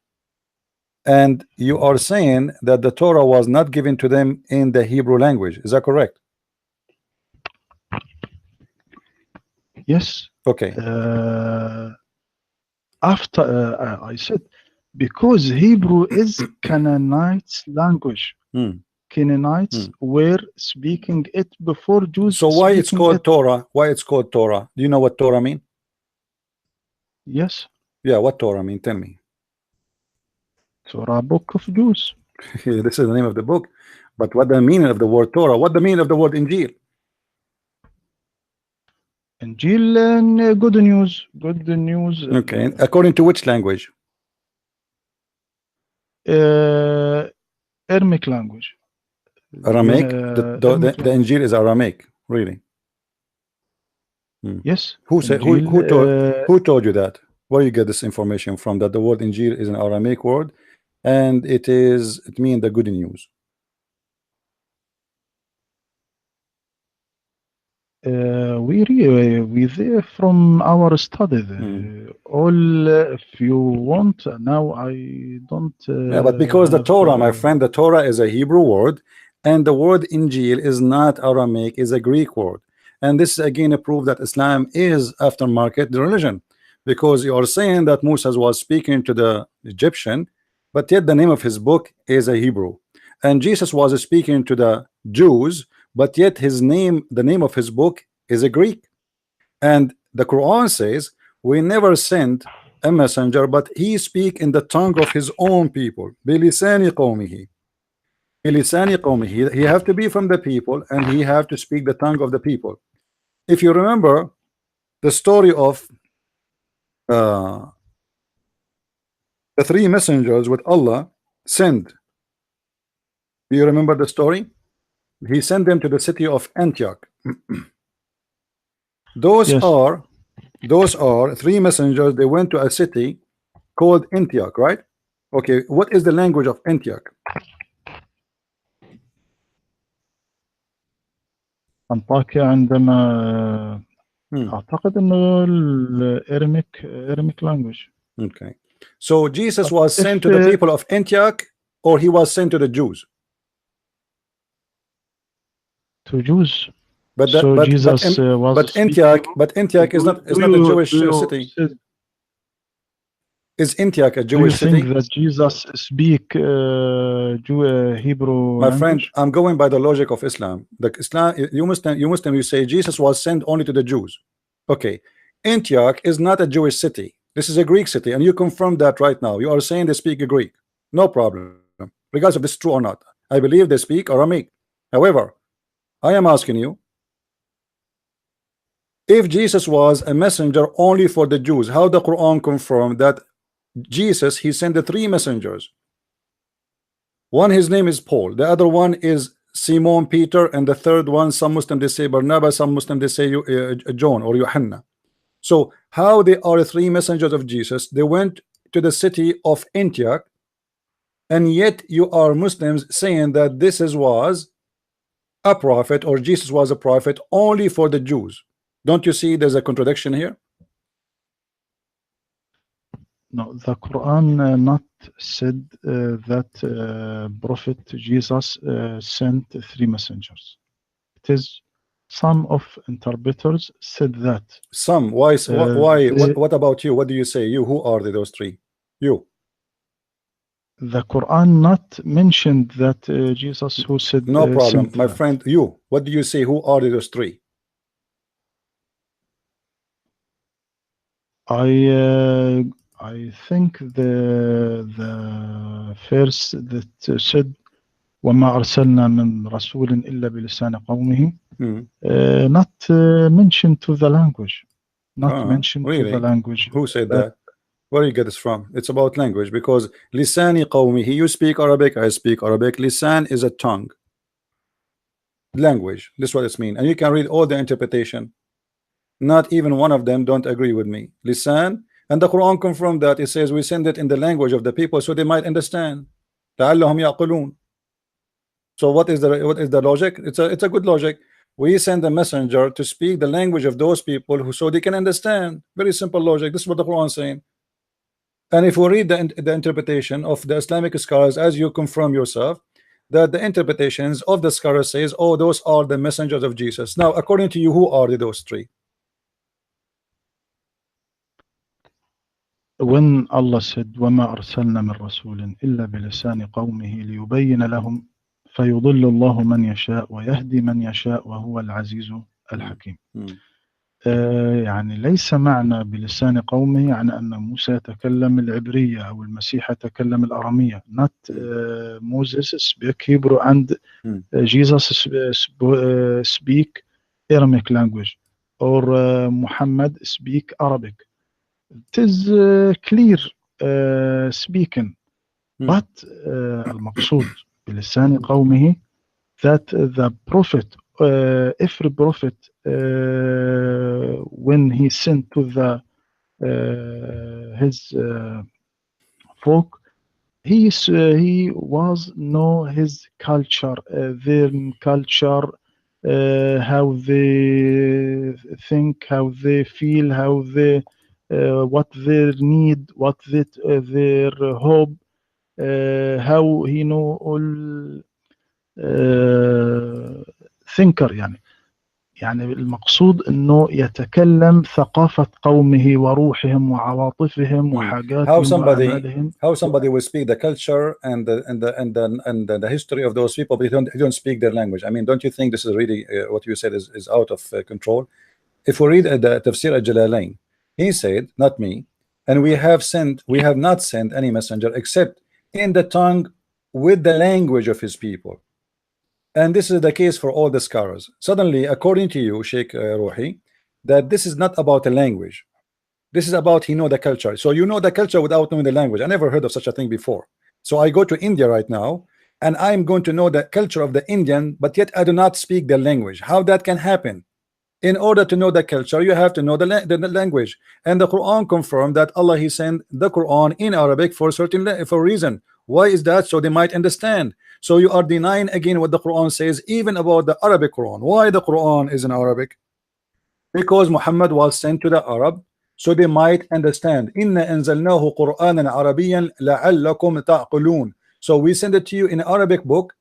And you are saying that the Torah was not given to them in the Hebrew language. Is that correct? yes, Okay. after I said, because Hebrew is Canaanite language. Hmm. Canaanites Hmm. were speaking it before Jews So why it's speaking called it. Torah? Why it's called Torah? Do you know what Torah mean? Yes, Yeah, what Torah mean? Tell me. Torah, book of Jews. This is the name of the book, but what the meaning of the word Torah? What the meaning of the word Injil? Injil and good news. Okay, according to which language? Uh, Aramaic language. Aramaic. Aramaic The language. Injil is Aramaic, really. Hmm. Yes, Who said? Injil. Who told you that? Where you get this information from? That the word Injil is an Aramaic word, and it means the good news. We there from our study. Hmm. All, if you want. Now I don't Yeah, but because the have. Torah, my friend, the Torah is a Hebrew word, and the word Injil is not Aramaic, is a Greek word. And this is again a proof that Islam is aftermarket religion, because you are saying that Moses was speaking to the Egyptian, but yet the name of his book is a Hebrew. And Jesus was speaking to the Jews, but yet the name of his book is a Greek. And the Quran says, we never sent a messenger, but he speak in the tongue of his own people. بِلِسَانِ قَوْمِهِ. بِلِسَانِ قَوْمِهِ. He have to be from the people, and he have to speak the tongue of the people. If you remember the story of uh, the three messengers with Allah sent, do you remember the story? He sent them to the city of Antioch. Those Yes, are three messengers. They went to a city called Antioch, right? Okay, what is the language of Antioch? أنطاكيا عندما Hmm. أعتقد إنه الأراميك language. Okay, so Jesus But was if sent to the people of Antioch, or he was sent to the Jews? to Jews, But the, so Jesus was speak Hebrew. but Antioch is not a Jewish Do you city. Is Antioch a do you Jewish think city? that Jesus speak Hebrew My friend, language? I'm going by the logic of Islam. The Islam, you say Jesus was sent only to the Jews. Okay, Antioch is not a Jewish city. This is a Greek city, and you confirm that right now. You are saying they speak Greek. No problem, regardless of this is true or not. I believe they speak Aramaic. However, I am asking you, if Jesus was a messenger only for the Jews, how the Quran confirmed that Jesus, he sent the three messengers? One, his name is Paul. The other one is Simon Peter, and the third one, some Muslim they say Barnabas, some Muslim they say John or Yohanna. So how they are three messengers of Jesus? They went to the city of Antioch, and yet you are Muslims saying that this was a prophet, or Jesus was a prophet only for the Jews. Don't you see there's a contradiction here? No, the Quran not said that Prophet Jesus sent three messengers. It is some of interpreters said that. Some. Why? Why? The, What about you? What do you say? You, who are those three? You. the Quran not mentioned that Jesus who said No problem, sent my that. friend. You. What do you say? Who are those three? I think the verse that said وما أرسلنا من رسول إلا بلسان قومه not mentioned to the language, not mentioned to the Really? language. Who said that? Where you get this from? It's about language, because lisani qawmihi, you speak Arabic, I speak Arabic. Lisan is a tongue, language. This is what it's mean, and you can read all the interpretation. Not even one of them don't agree with me. Lisan, and the Quran confirmed that. It says we send it in the language of the people so they might understand. لعلهم يعقلون. So what is the logic? It's a good logic. We send a messenger to speak the language of those people who, so they can understand. Very simple logic. This is what the Quran is saying. And if we read the interpretation of the Islamic scholars, as you confirm yourself, that the interpretations of the scholars says, oh, those are the messengers of Jesus. Now, according to you, who are those three? When Allah said وما أرسلنا من رسول إلا بلسان قومه ليبين لهم فيضل الله من يشاء ويهدي من يشاء وهو العزيز الحكيم. يعني ليس معنى بلسان قومه يعني أن موسى يتكلم العبرية أو المسيح يتكلم الأرامية. Not Moses speak Hebrew and Jesus speak Aramaic language, or Muhammad speak Arabic. It is clear speaking, but المقصود بلسان قومه that the prophet, every prophet, when he sent to the his folk, he was know his culture, their culture, how they think, how they feel, how they what their need, what their hope, how he know all thinker. يعني المقصود انه يتكلم ثقافة قومه وروحهم وعواطفهم وحاجاتهم وأعمالهم. How somebody will speak the culture and the history of those people, but they don't speak their language. I mean, don't you think this is really what you said is out of control? If we read the Tafsir al-Jalalain, he said, not me, and we have not sent any messenger except in the tongue with the language of his people. And this is the case for all the scholars. Suddenly, according to you, Sheikh Rohi, that this is not about a language. This is about he know the culture. So you know the culture without knowing the language. I never heard of such a thing before. So I go to India right now, and I'm going to know the culture of the Indian, but yet I do not speak the language. How that can happen? In order to know the culture, you have to know the language. And the Quran confirmed that Allah He sent the Quran in Arabic for a reason. Why is that? So they might understand. So you are denying again what the Quran says, even about the Arabic Quran. Why the Quran is in Arabic? Because Muhammad was sent to the Arab, so they might understand. Inna anzalnahu Qur'anan Arabiyyan la'allakum ta'qulun. So we send it to you in Arabic book.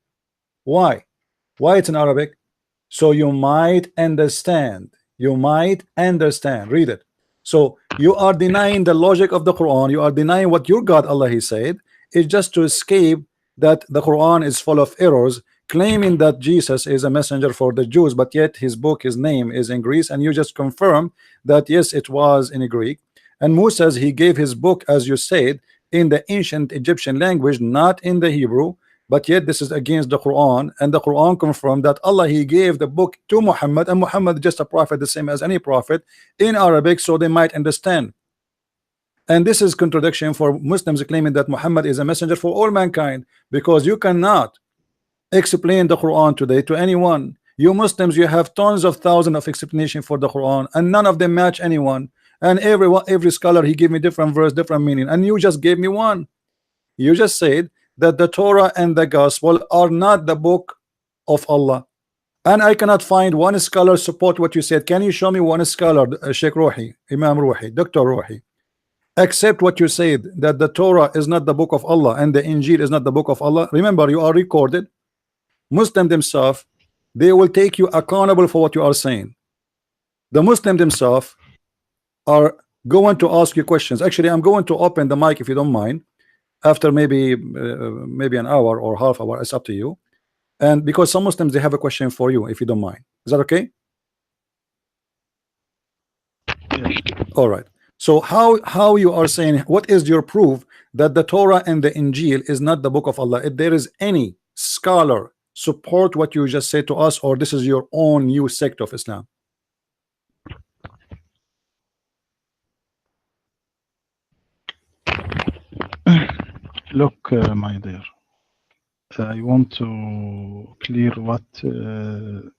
Why? Why it's in Arabic? So you might understand. You might understand. Read it. So you are denying the logic of the Quran. You are denying what your God Allah He said. It's just to escape that the Quran is full of errors, claiming that Jesus is a messenger for the Jews, but yet his book, his name is in Greece, and you just confirm that yes, it was in Greek. And Moses, he gave his book, as you said, in the ancient Egyptian language, not in the Hebrew, but yet this is against the Quran, and the Quran confirmed that Allah He gave the book to Muhammad, and Muhammad is just a prophet, the same as any prophet, in Arabic, so they might understand. And this is contradiction for Muslims claiming that Muhammad is a messenger for all mankind, because you cannot explain the Quran today to anyone. You Muslims, you have tons of thousands of explanation for the Quran, and none of them match anyone. And every scholar, he gave me different verse, different meaning, and you just gave me one. You just said that the Torah and the Gospel are not the book of Allah. And I cannot find one scholar support what you said. Can you show me one scholar, Sheikh Rohi, Imam Rohi, Dr. Rohi, accept what you said, that the Torah is not the book of Allah and the Injil is not the book of Allah? Remember, you are recorded. Muslim themselves, they will take you accountable for what you are saying. The Muslim themselves are going to ask you questions. Actually, I'm going to open the mic if you don't mind after maybe an hour or half hour. It's up to you. And because some Muslims, they have a question for you, if you don't mind. Is that okay? Yes. All right. So how you are saying, what is your proof that the Torah and the Injil is not the book of Allah? If there is any scholar support what you just said to us, or this is your own new sect of Islam? Look, my dear, I want to clear what the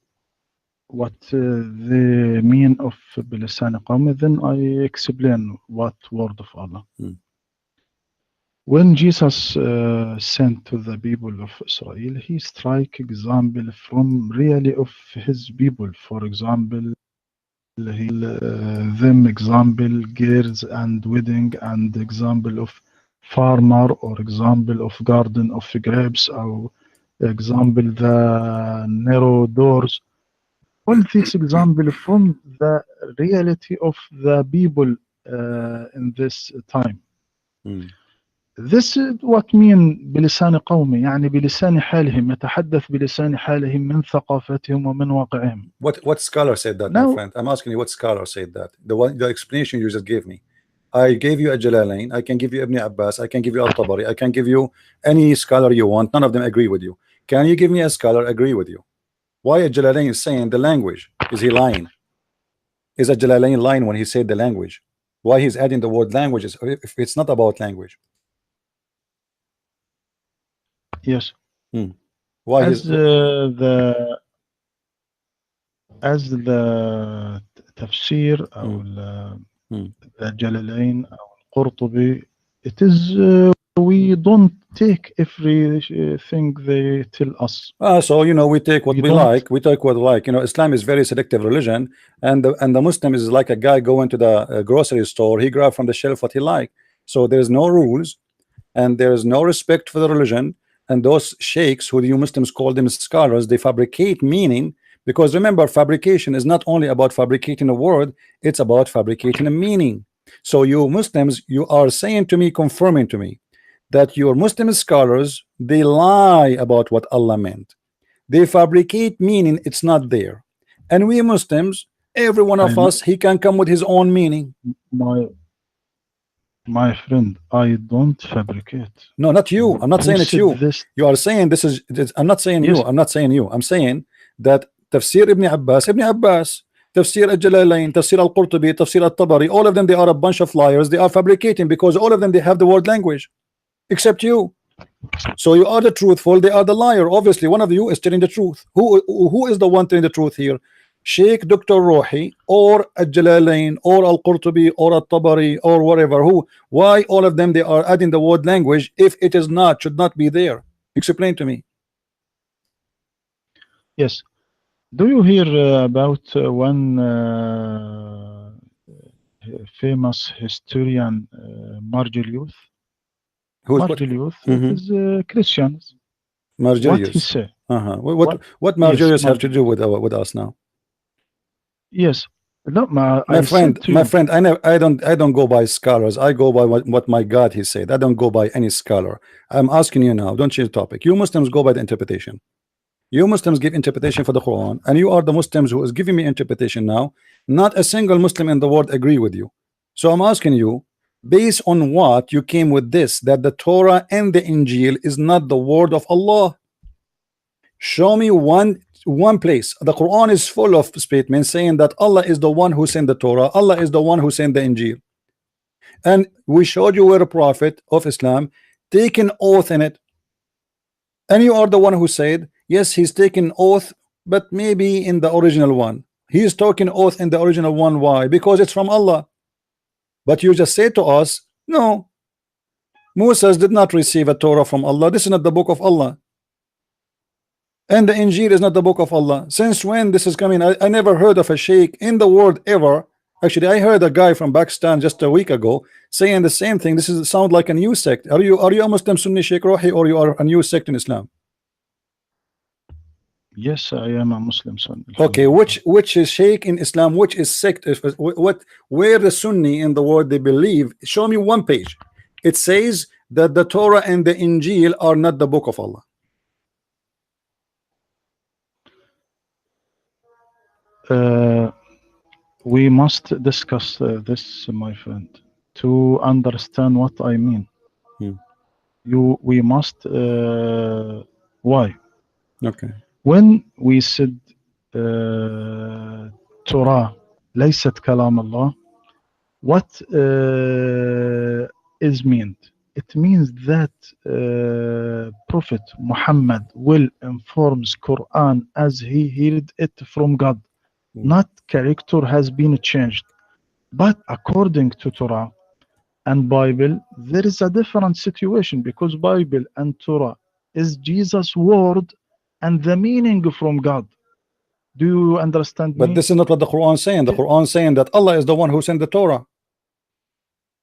mean of بلسان قوم, then I explain what word of Allah. When Jesus sent to the people of Israel, he strike example from really of his people. For example, he them example girls and wedding, and example of farmer, or example of garden of grapes, or example the narrow doors. All these example from the reality of the people in this time. This is what mean بلسان قومي, يعني بلسان حالهم, يتحدث بلسان حالهم من ثقافتهم ومن واقعهم. What scholar said that, my friend? I'm asking you, what scholar said that? The explanation you just gave me. I gave you a Jalalain, I can give you Ibn Abbas, I can give you Al-Tabari, I can give you any scholar you want. None of them agree with you. Can you give me a scholar agree with you? Why a Jalalain is saying the language? Is he lying? Is a Jalalain lying when he said the language? Why he's adding the word languages if it's not about language? Yes. Why as the tafsir أو the Jalalain أو القرطبي, it is we don't take everything they tell us. So you know, we take what we like. We take what we like. You know, Islam is very selective religion, and the Muslim is like a guy going to the grocery store. He grab from the shelf what he like. So there's no rules, and there's no respect for the religion. And those sheikhs, who you Muslims call them scholars, they fabricate meaning. Because remember, fabrication is not only about fabricating a word, it's about fabricating a meaning. So you Muslims, you are saying to me, confirming to me, that your Muslim scholars, they lie about what Allah meant. They fabricate meaning, it's not there. And we Muslims, every one of us, he can come with his own meaning. My friend, I don't fabricate. No, not you. I'm not saying it's you. You are saying this is. I'm not saying you. I'm not saying you. I'm saying that Tafsir Ibn Abbas, Tafsir Al-Jalalain, Tafsir Al-Qurtubi, Tafsir Al-Tabari, all of them, they are a bunch of liars. They are fabricating because all of them, they have the word language, except you. So you are the truthful, they are the liar. Obviously, one of you is telling the truth. Who is the one telling the truth here? Sheikh Dr. Rohi, or Al-Jalalain, or Al-Qurtubi, or Al-Tabari, or whatever. Why all of them, they are adding the word language if it is not, should not be there? Explain to me. Yes. Do you hear about one famous historian, Margilius? Margilius is Christians. Margilius. What he say? What Margilius have to do with us now? Yes. No, my friend, I don't go by scholars. I go by what my God he said. I don't go by any scholar. I'm asking you now, don't change the topic. You Muslims go by the interpretation. You Muslims give interpretation for the Quran, and you are the Muslims who is giving me interpretation now. Not a single Muslim in the world agree with you. So I'm asking you, based on what you came with this, that the Torah and the Injil is not the word of Allah. Show me one place. The Quran is full of statements saying that Allah is the one who sent the Torah, Allah is the one who sent the Injil. And we showed you where a prophet of Islam taken oath in it. And you are the one who said, yes, he's taken oath, but maybe in the original one. He's taking oath in the original one. Why? Because it's from Allah. But you just say to us, no, Moses did not receive a Torah from Allah. This is not the book of Allah. And the Injil is not the book of Allah. Since when this is coming? I never heard of a sheikh in the world ever. Actually, I heard a guy from Pakistan just a week ago saying the same thing. This is sound like a new sect. Are you a Muslim Sunni Sheikh Rohi, or you are a new sect in Islam? Yes, I am a Muslim Sunni. Okay, which is sheikh in Islam? Which is sect? What? Where the Sunni in the world they believe? Show me one page. It says that the Torah and the Injil are not the book of Allah. We must discuss this, my friend, to understand what I mean. We must. Why? Okay. When we said Torah ليست كلام الله, what is meant? It means that Prophet Muhammad will informs Quran as he heard it from God. Not character has been changed. But according to Torah and Bible, there is a different situation, because Bible and Torah is Jesus' word and the meaning from God. Do you understand me? But this is not what the Quran is saying. The Quran is saying that Allah is the one who sent the Torah.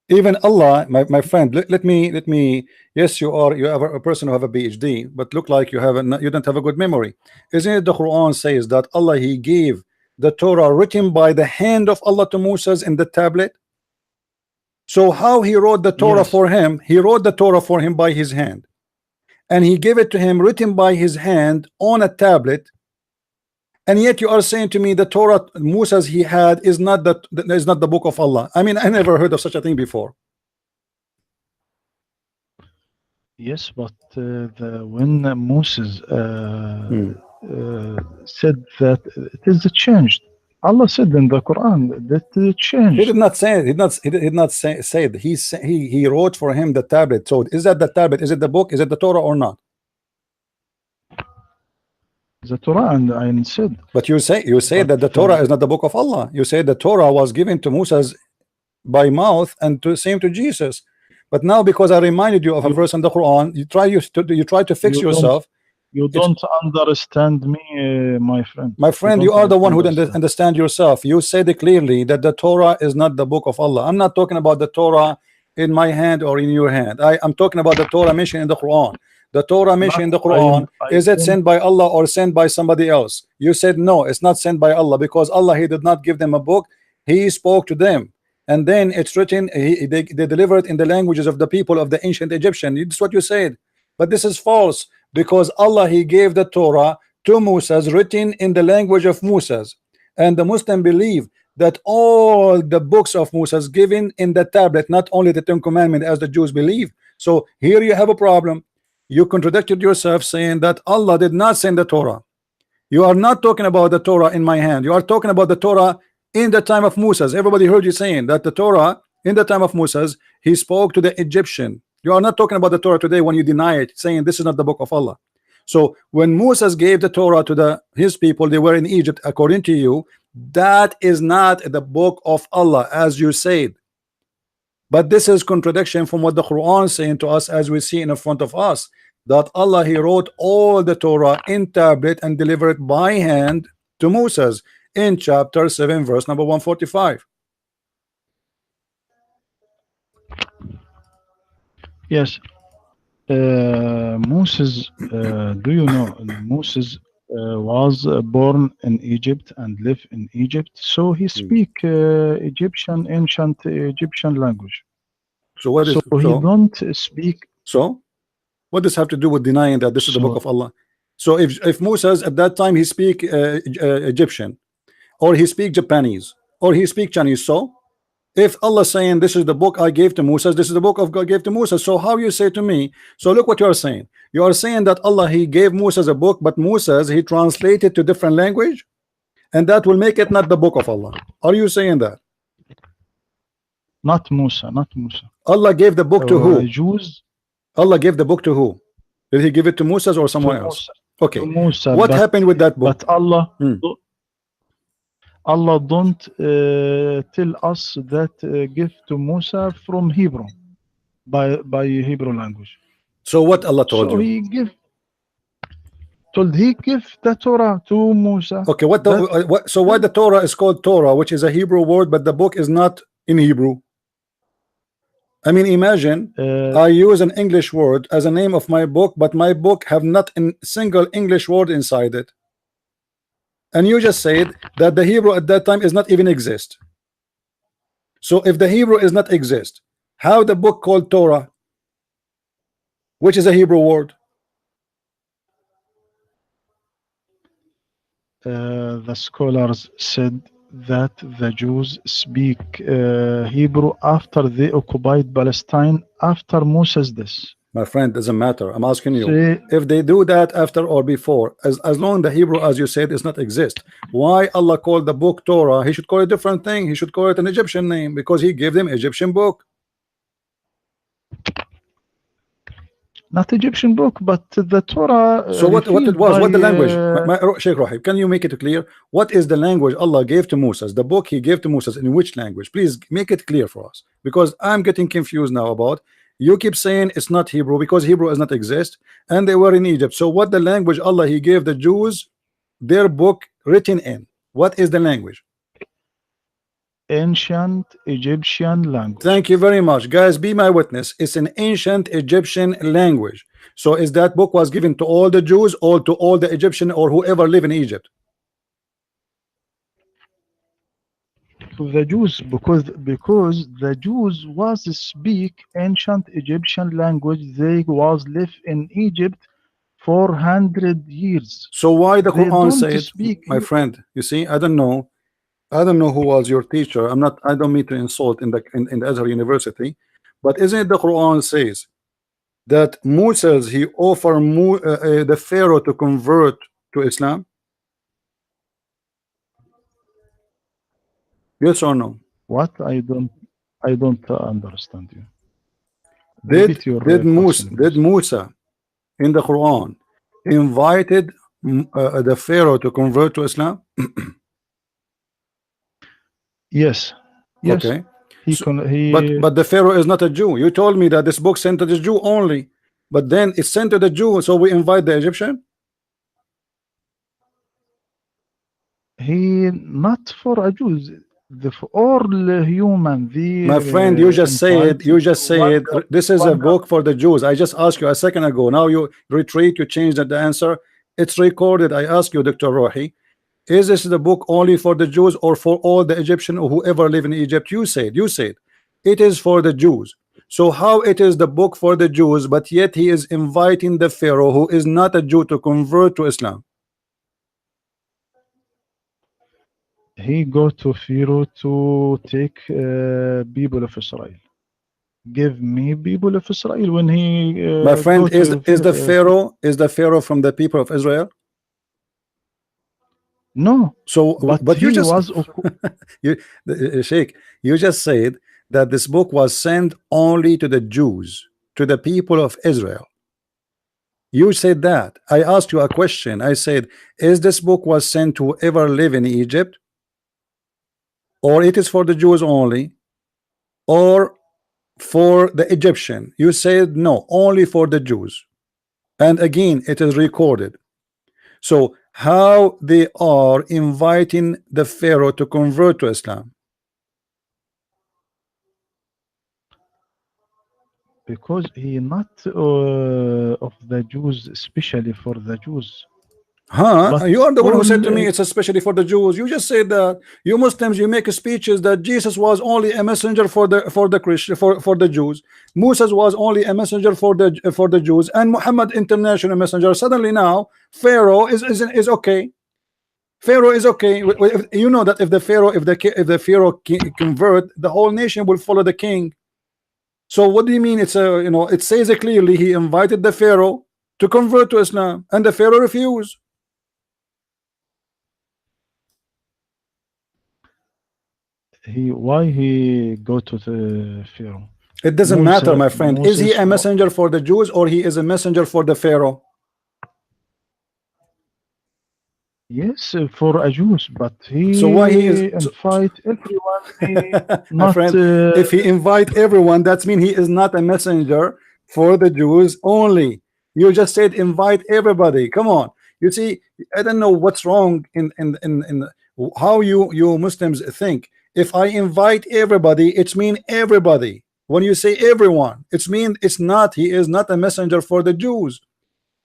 Even Allah, my friend, let me. Yes, you are a person who have a PhD, but look like you don't have a good memory. Isn't it the Quran says that Allah he gave the Torah written by the hand of Allah to Moses in the tablet? So how he wrote the Torah for him? He wrote the Torah for him by his hand, and he gave it to him written by his hand on a tablet. And yet you are saying to me the Torah Moses he had is not the book of Allah. I mean, I never heard of such a thing before. Yes, but when Moses said that it is changed, Allah said in the Quran that it changed. He did not say it. He did not say it. He wrote for him the tablet. So is that the tablet? Is it the book? Is it the Torah or not? The Torah, and I said. But you say that the Torah is not the book of Allah. You say the Torah was given to Moses by mouth and to same to Jesus. But now, because I reminded you of a verse in the Quran, you try to fix yourself. You don't understand me, my friend. My friend, you are the one who doesn't understand yourself. You said clearly that the Torah is not the book of Allah. I'm not talking about the Torah in my hand or in your hand. I'm talking about the Torah mentioned in the Quran. The Torah mentioned in the Quran, is it sent by Allah or sent by somebody else? You said no, it's not sent by Allah, because Allah he did not give them a book. He spoke to them, and then it's written. They delivered in the languages of the people of the ancient Egyptian. This is what you said, but this is false, because Allah he gave the Torah to Moses written in the language of Moses, and the Muslim believe that all the books of Moses given in the tablet, not only the Ten Commandments as the Jews believe. So here you have a problem. You contradicted yourself saying that Allah did not send the Torah. You are not talking about the Torah in my hand. You are talking about the Torah in the time of Moses. Everybody heard you saying that the Torah in the time of Moses he spoke to the Egyptian. You are not talking about the Torah today when you deny it, saying this is not the book of Allah. So when Moses gave the Torah to his people, they were in Egypt, according to you, that is not the book of Allah as you said. But this is contradiction from what the Quran is saying to us, as we see in front of us, that Allah he wrote all the Torah in tablet and delivered by hand to Moses in chapter 7 verse number 145. Yes. Moses, do you know Moses was born in Egypt and lived in Egypt, so he speak ancient Egyptian language. So what is so he don't speak. So what does have to do with denying that this is the book of Allah? So if Moses at that time he speak Egyptian, or he speak Japanese, or he speak Chinese, so if Allah saying this is the book I gave to Moses, this is the book of God gave to Moses, so how you say to me? So look what you are saying. You are saying that Allah he gave Moses a book, but Moses he translated to different language, and that will make it not the book of Allah. Are you saying that? Not Musa. Allah gave the book to who? Jews. Allah gave the book to who? Did he give it to Moses or someone else? Okay. Musa, what happened with that book? But Allah don't tell us that give to Musa from Hebrew. by Hebrew language. So what Allah told So you? he give the Torah to Musa. Okay, what the That what? So why the Torah is called Torah, which is a Hebrew word, but the book is not in Hebrew? I mean, imagine uh, I use an English word as a name of my book, but my book have not a single English word inside it. And you just said that the Hebrew at that time is not even exist. So if the Hebrew is not exist, how the book called Torah, which is a Hebrew word? the scholars said that the Jews speak Hebrew after they occupied Palestine after Moses' death. My friend, doesn't matter. I'm asking you, See, if they do that after or before, as long the Hebrew, as you said, is not exist, why Allah called the book Torah? He should call it a different thing. He should call it an Egyptian name, because he gave them Egyptian book. not Egyptian book, but the Torah So what it revealed was? by What the language? Sheikh Rohi, can you make it clear? What is the language Allah gave to Moses? The book He gave to Moses in which language? Please make it clear for us, because I'm getting confused now about. You keep saying it's not Hebrew because Hebrew does not exist, and they were in Egypt. So what the language Allah He gave the Jews their book written in? What is the language? ancient Egyptian language. Thank you very much, guys. Be my witness. It's an ancient Egyptian language. So is that book was given to all the Jews or to all the Egyptian or whoever live in Egypt? To the Jews, because the Jews was speak ancient Egyptian language. They was live in Egypt 400 years. So why the They Quran don't said, speak my friend, you see, I don't know. I don't know who was your teacher. I don't mean to insult in the Azhar University, but isn't it the Quran says that Moses he offered the Pharaoh to convert to Islam? Yes or no? what? I don't understand you. Did Repeat your did Musa question, did please. Musa in the Quran invited the Pharaoh to convert to Islam? Yes, yes. Okay. He So, con but he but the Pharaoh is not a Jew. You told me that this book sent to the Jew only, but then it's sent to the Jew, so we invite the Egyptian. he not for a Jews. The for all human. They My friend, you just invite said to one this is a one book for the Jews. I just asked you a second ago. Now you retreat, you changed the answer. It's recorded. I asked you, Dr. Rohi, is this the book only for the Jews or for all the Egyptian or whoever live in Egypt? You said it is for the Jews. So how it is the book for the Jews, but yet he is inviting the Pharaoh who is not a Jew to convert to Islam? he go to Pharaoh to take people of Israel. Give me people of Israel when he My friend, go to is the Pharaoh from the people of Israel? no, So, but but you he just was you, Sheikh, you just said that this book was sent only to the Jews, to the people of Israel. You said that. I asked you a question. I said, is this book was sent to whoever live in Egypt, or it is for the Jews only, or for the Egyptian? You said no, only for the Jews. And again, it is recorded. So how they are inviting the Pharaoh to convert to Islam? because he not of the Jews, especially for the Jews, Huh? but You are the one who all said to me it's especially for the Jews. You just said that you Muslims you make speeches that Jesus was only a messenger for the Christian for the Jews. Moses was only a messenger for the Jews, and Muhammad international messenger. Suddenly now Pharaoh is okay. Pharaoh is okay. You know that if the Pharaoh if the Pharaoh convert, the whole nation will follow the king. So what do you mean? It's a it says it clearly. He invited the Pharaoh to convert to Islam, and the Pharaoh refused. he go to the Pharaoh. It doesn't matter, Musa my friend. Is he Moses a messenger for the Jews or he is a messenger for the Pharaoh? Yes, for a Jews, but So why he is he invite everyone. He my not. friend, if he invite everyone, that means he is not a messenger for the Jews only. You just said invite everybody. Come on. You see, I don't know what's wrong in how you Muslims think. If I invite everybody, it's mean everybody. When you say everyone, it's mean it's not. He is not a messenger for the Jews.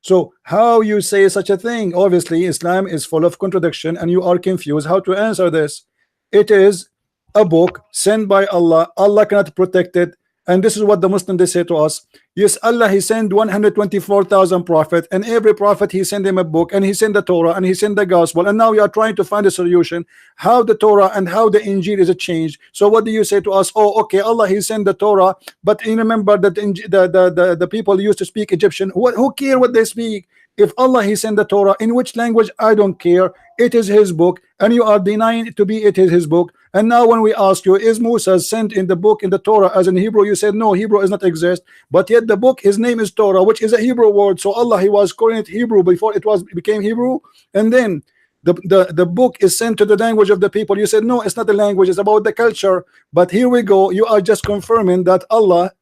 So how you say such a thing? Obviously, Islam is full of contradiction, and you are confused how to answer this. It is a book sent by Allah. Allah cannot protect it. And this is what the Muslim they say to us. Yes, Allah he sent 124,000 prophets, and every prophet he sent him a book, and he sent the Torah, and he sent the gospel, and now we are trying to find a solution how the Torah and how the Injil is a change. So what do you say to us? Oh, okay, Allah he sent the Torah, but you remember that the people used to speak Egyptian. Who care what they speak? If Allah he sent the Torah in which language, I don't care. It is his book, and you are denying it to be it is his book. And now when we ask you, is Musa sent in the book in the Torah as in Hebrew, you said no, Hebrew does not exist. But yet the book, his name is Torah, which is a Hebrew word. So Allah he was calling it Hebrew before it was became Hebrew. And then the book is sent to the language of the people. You said no, it's not the language, it's about the culture. But here we go, you are just confirming that Allah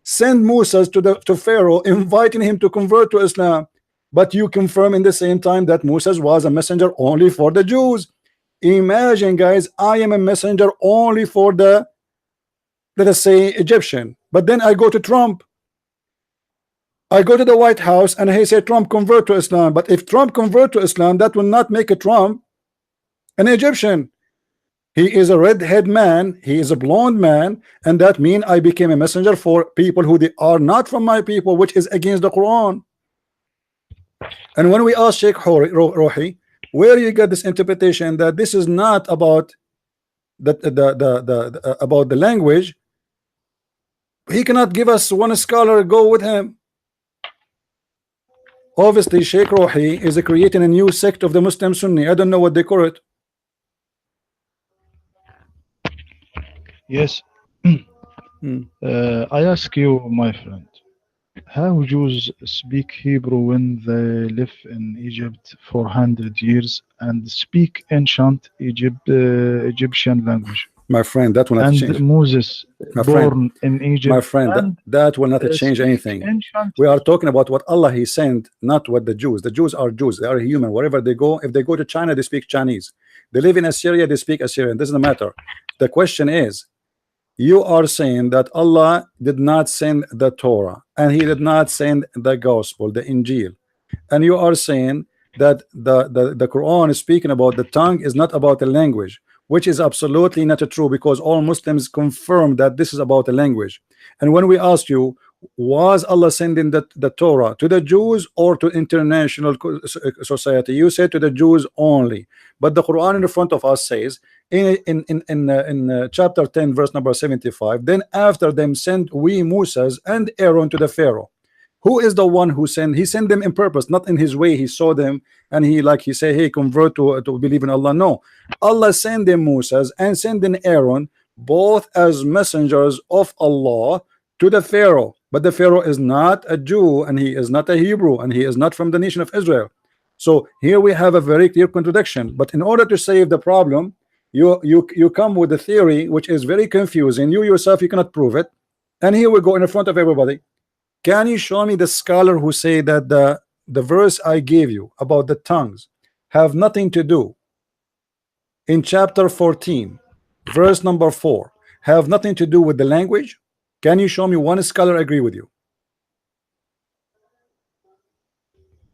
sent Musa to Pharaoh, inviting him to convert to Islam. But you confirm in the same time that Moses was a messenger only for the Jews. Imagine, guys, I am a messenger only for the, let us say, Egyptian. But then I go to Trump. I go to the White House and he said Trump convert to Islam. But if Trump convert to Islam, that will not make a Trump an Egyptian. He is a redhead man, he is a blonde man, and that means I became a messenger for people who they are not from my people, which is against the Quran. And when we ask Sheikh Rohi, where you get this interpretation that this is not about about the language, he cannot give us one scholar go with him. Obviously, Sheikh Rohi is creating a new sect of the Muslim Sunni. I don't know what they call it. Yes. I ask you, my friend, how Jews speak Hebrew when they live in Egypt for 100 years and speak ancient Egyptian language? My friend, that will not And change. Moses, My born friend, in Egypt, my friend, and that will not change speak anything. ancient. We are talking about what Allah he sent, not what the Jews. The Jews are Jews. They are human. Wherever they go, if they go to China, they speak Chinese. They live in Assyria, they speak Assyrian. Doesn't matter. The question is, you are saying that Allah did not send the Torah and he did not send the gospel, the Injil, and you are saying that the Quran is speaking about the tongue is not about the language, which is absolutely not true, because all Muslims confirm that this is about the language. And when we ask you, was Allah sending the Torah to the Jews or to international society, you said to the Jews only. But the Quran in front of us says in chapter 10 verse number 75, then after them sent we Moses and Aaron to the Pharaoh. Who is the one who sent? He sent them in purpose, not in his way. He saw them and he, like he say, hey, convert to believe in Allah. No, Allah sent them Moses and sent them Aaron, both as messengers of Allah to the Pharaoh. But the Pharaoh is not a Jew, and he is not a Hebrew, and he is not from the nation of Israel. So here we have a very clear contradiction. But in order to save the problem, you come with a theory which is very confusing. You yourself, you cannot prove it. And here we go in front of everybody. Can you show me the scholar who say that the verse I gave you about the tongues have nothing to do in chapter 14 verse number 4 have nothing to do with the language? Can you show me one scholar agree with you?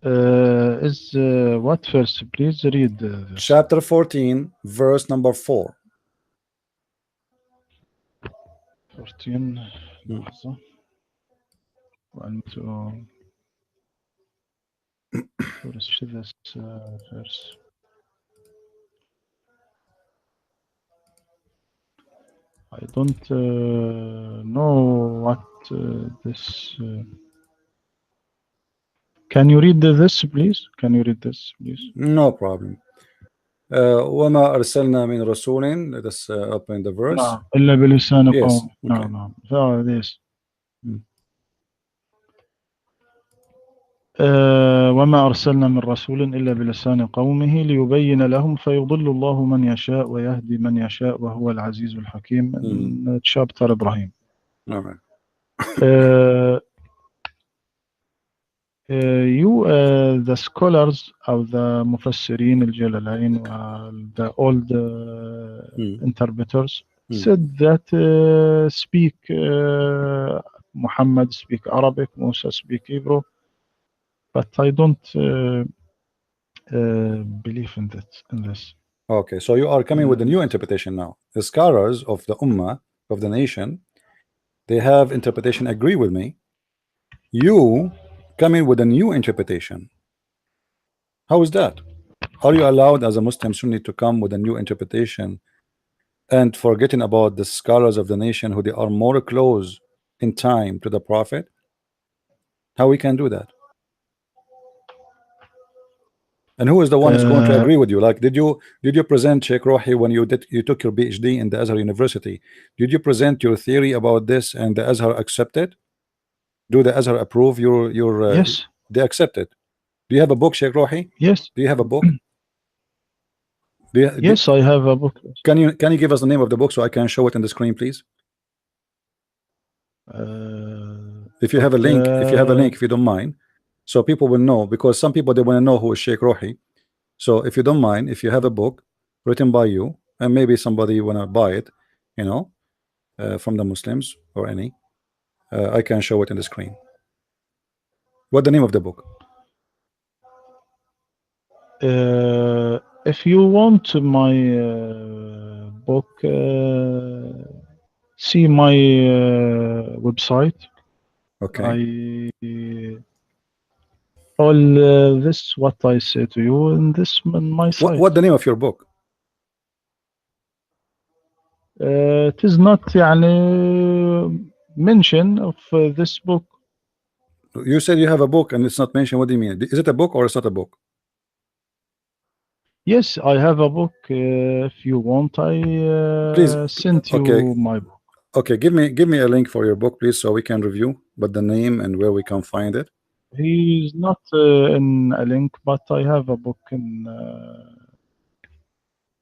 Is what first? Please read this. Chapter 14 verse number 4. 14 لحظة. وأنتم this verse. I don't know what this. Can you read this, please? Can you read this, please? No problem. وما أرسلنا من رسول. Let us open the verse. نعم إلا بلسان Yes. قوم. Okay. نعم. So this. وما أرسلنا من رسول إلا بلسان قومه ليبين لهم فيضل الله من يشاء ويهدي من يشاء وهو العزيز الحكيم. chapter إبراهيم. All right. The scholars of the مفسرين الجلالين the old interpreters said that speak Muhammad speak Arabic, Musa speak Hebrew, but I don't believe in this. Okay, so you are coming with a new interpretation now. The scholars of the Ummah, of the nation, they have interpretation agree with me. You come in with a new interpretation. How is that? Are you allowed as a Muslim Sunni to come with a new interpretation and forgetting about the scholars of the nation who they are more close in time to the Prophet? How we can do that? And who is the one who's going to agree with you? Like, did you present Sheikh Rohi when you took your PhD in the Azhar University? Did you present your theory about this and the Azhar accept it? Do the Azhar approve your Yes. They accept it. Do you have a book, Sheikh Rohi? Yes. Do you have a book? Yes, I have a book. Can you give us the name of the book so I can show it on the screen, please? If you have a link, if you don't mind, so people will know, because some people they want to know who is Sheikh Rohi. So if you don't mind, if you have a book written by you and maybe somebody want to buy it, you know, from the Muslims or any, I can show it in the screen. What the name of the book? If you want my book, see my website. Okay. All this what I say to you in this on my site. What the name of your book? It is not يعني mention of this book. You said you have a book and it's not mentioned. What do you mean? Is it a book or it's not a book? Yes, I have a book. If you want, I please send you my book. Okay, give me a link for your book, please, so we can review, but the name and where we can find it. He's not in a link, but I have a book in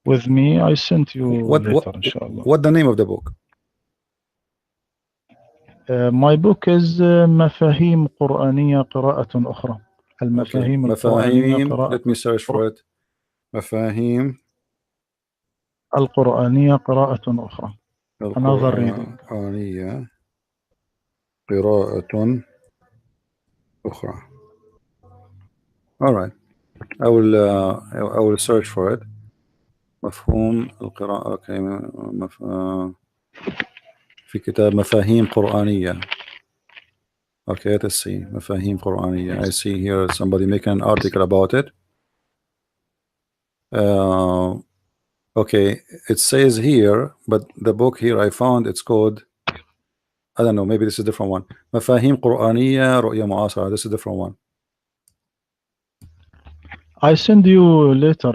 with me. I sent you later, inshallah. What the name of the book? My book is مفاهيم قرآنية قراءة أخرى. المفاهيم القرآنية قراءة. Let me search for it. مفاهيم القرآنية قراءة أخرى. Another reading. القرآنية قراءة أخرى. All right. I will search for it. مفهوم القراءة. Okay. في كتاب مفاهيم قرآنية. Okay, let's see. مفاهيم قرآنية. I see here somebody making an article about it. Okay, it says here, but the book here I found, it's called, I don't know, maybe this is a different one. مفاهيم قرآنية رؤية معاصرة. This is a different one. I send you later.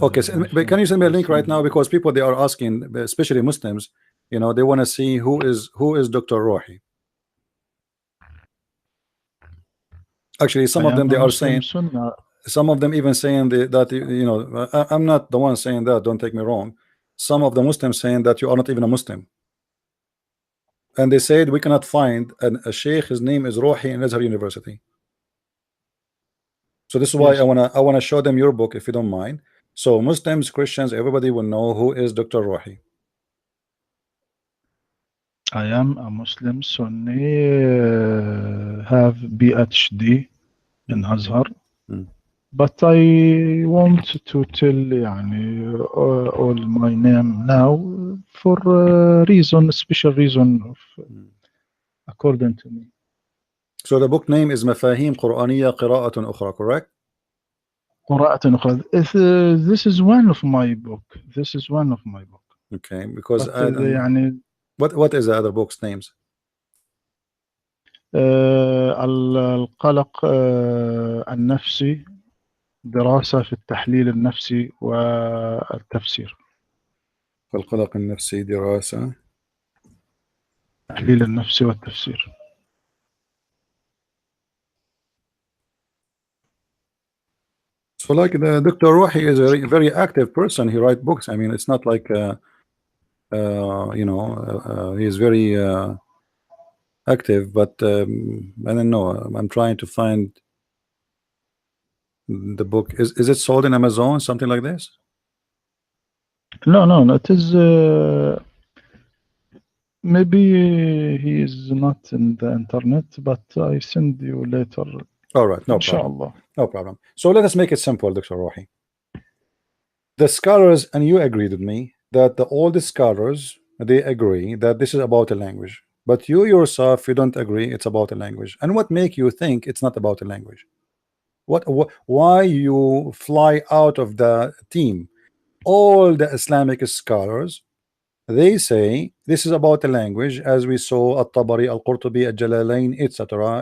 Okay, so, but can you send me a link right now, because people they are asking, especially Muslims, you know, they want to see who is Dr. Rohi. Actually, some of them they are saying, some of them even saying that you know, I'm not the one saying that, don't take me wrong. Some of the Muslims saying that you are not even a Muslim, and they said we cannot find a sheikh, his name is Rohi in Azhar University. So this is why I wanna show them your book, if you don't mind. So Muslims, Christians, everybody will know who is Dr. Rohi. I am a Muslim Sunni, have PhD in Azhar, but I want to tell all my name now for a reason, special reason of according to me. So the book name is مفاهيم قرآنية قراءة أخرى, correct? قراءة أخرى. This is one of my book. This is one of my book. Okay, because what is the other book's names? القلق النفسي، دراسة في التحليل النفسي والتفسير. القلق النفسي، دراسة التحليل النفسي والتفسير. So like the Dr. Rohi is a very active person. He write books. I mean, it's not like he is very active, but I don't know. I'm trying to find the book. Is it sold in Amazon, something like this? No, no, no. It is maybe he is not in the internet, but I send you later, All right, no problem. inshallah. No problem. So let us make it simple, Dr. Rohi. The scholars, and you agreed with me, that all the scholars, they agree that this is about a language. But you yourself, you don't agree it's about a language. And what make you think it's not about a language? Why you fly out of the team? All the Islamic scholars, they say this is about a language, as we saw At-Tabari, Al-Qurtubi, Al-Jalalain, etc.,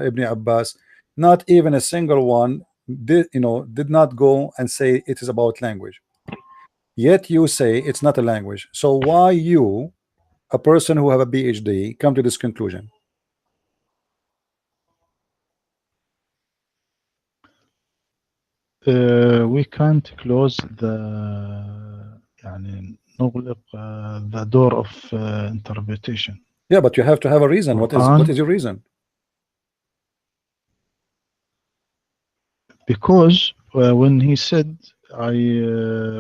Ibn Abbas. Not even a single one did not go and say it is about language. Yet you say it's not a language. So why you, a person who have a PhD, come to this conclusion? We can't close يعني نغلق the door of interpretation. Yeah, but you have to have a reason. What Quran, is your reason? because when he said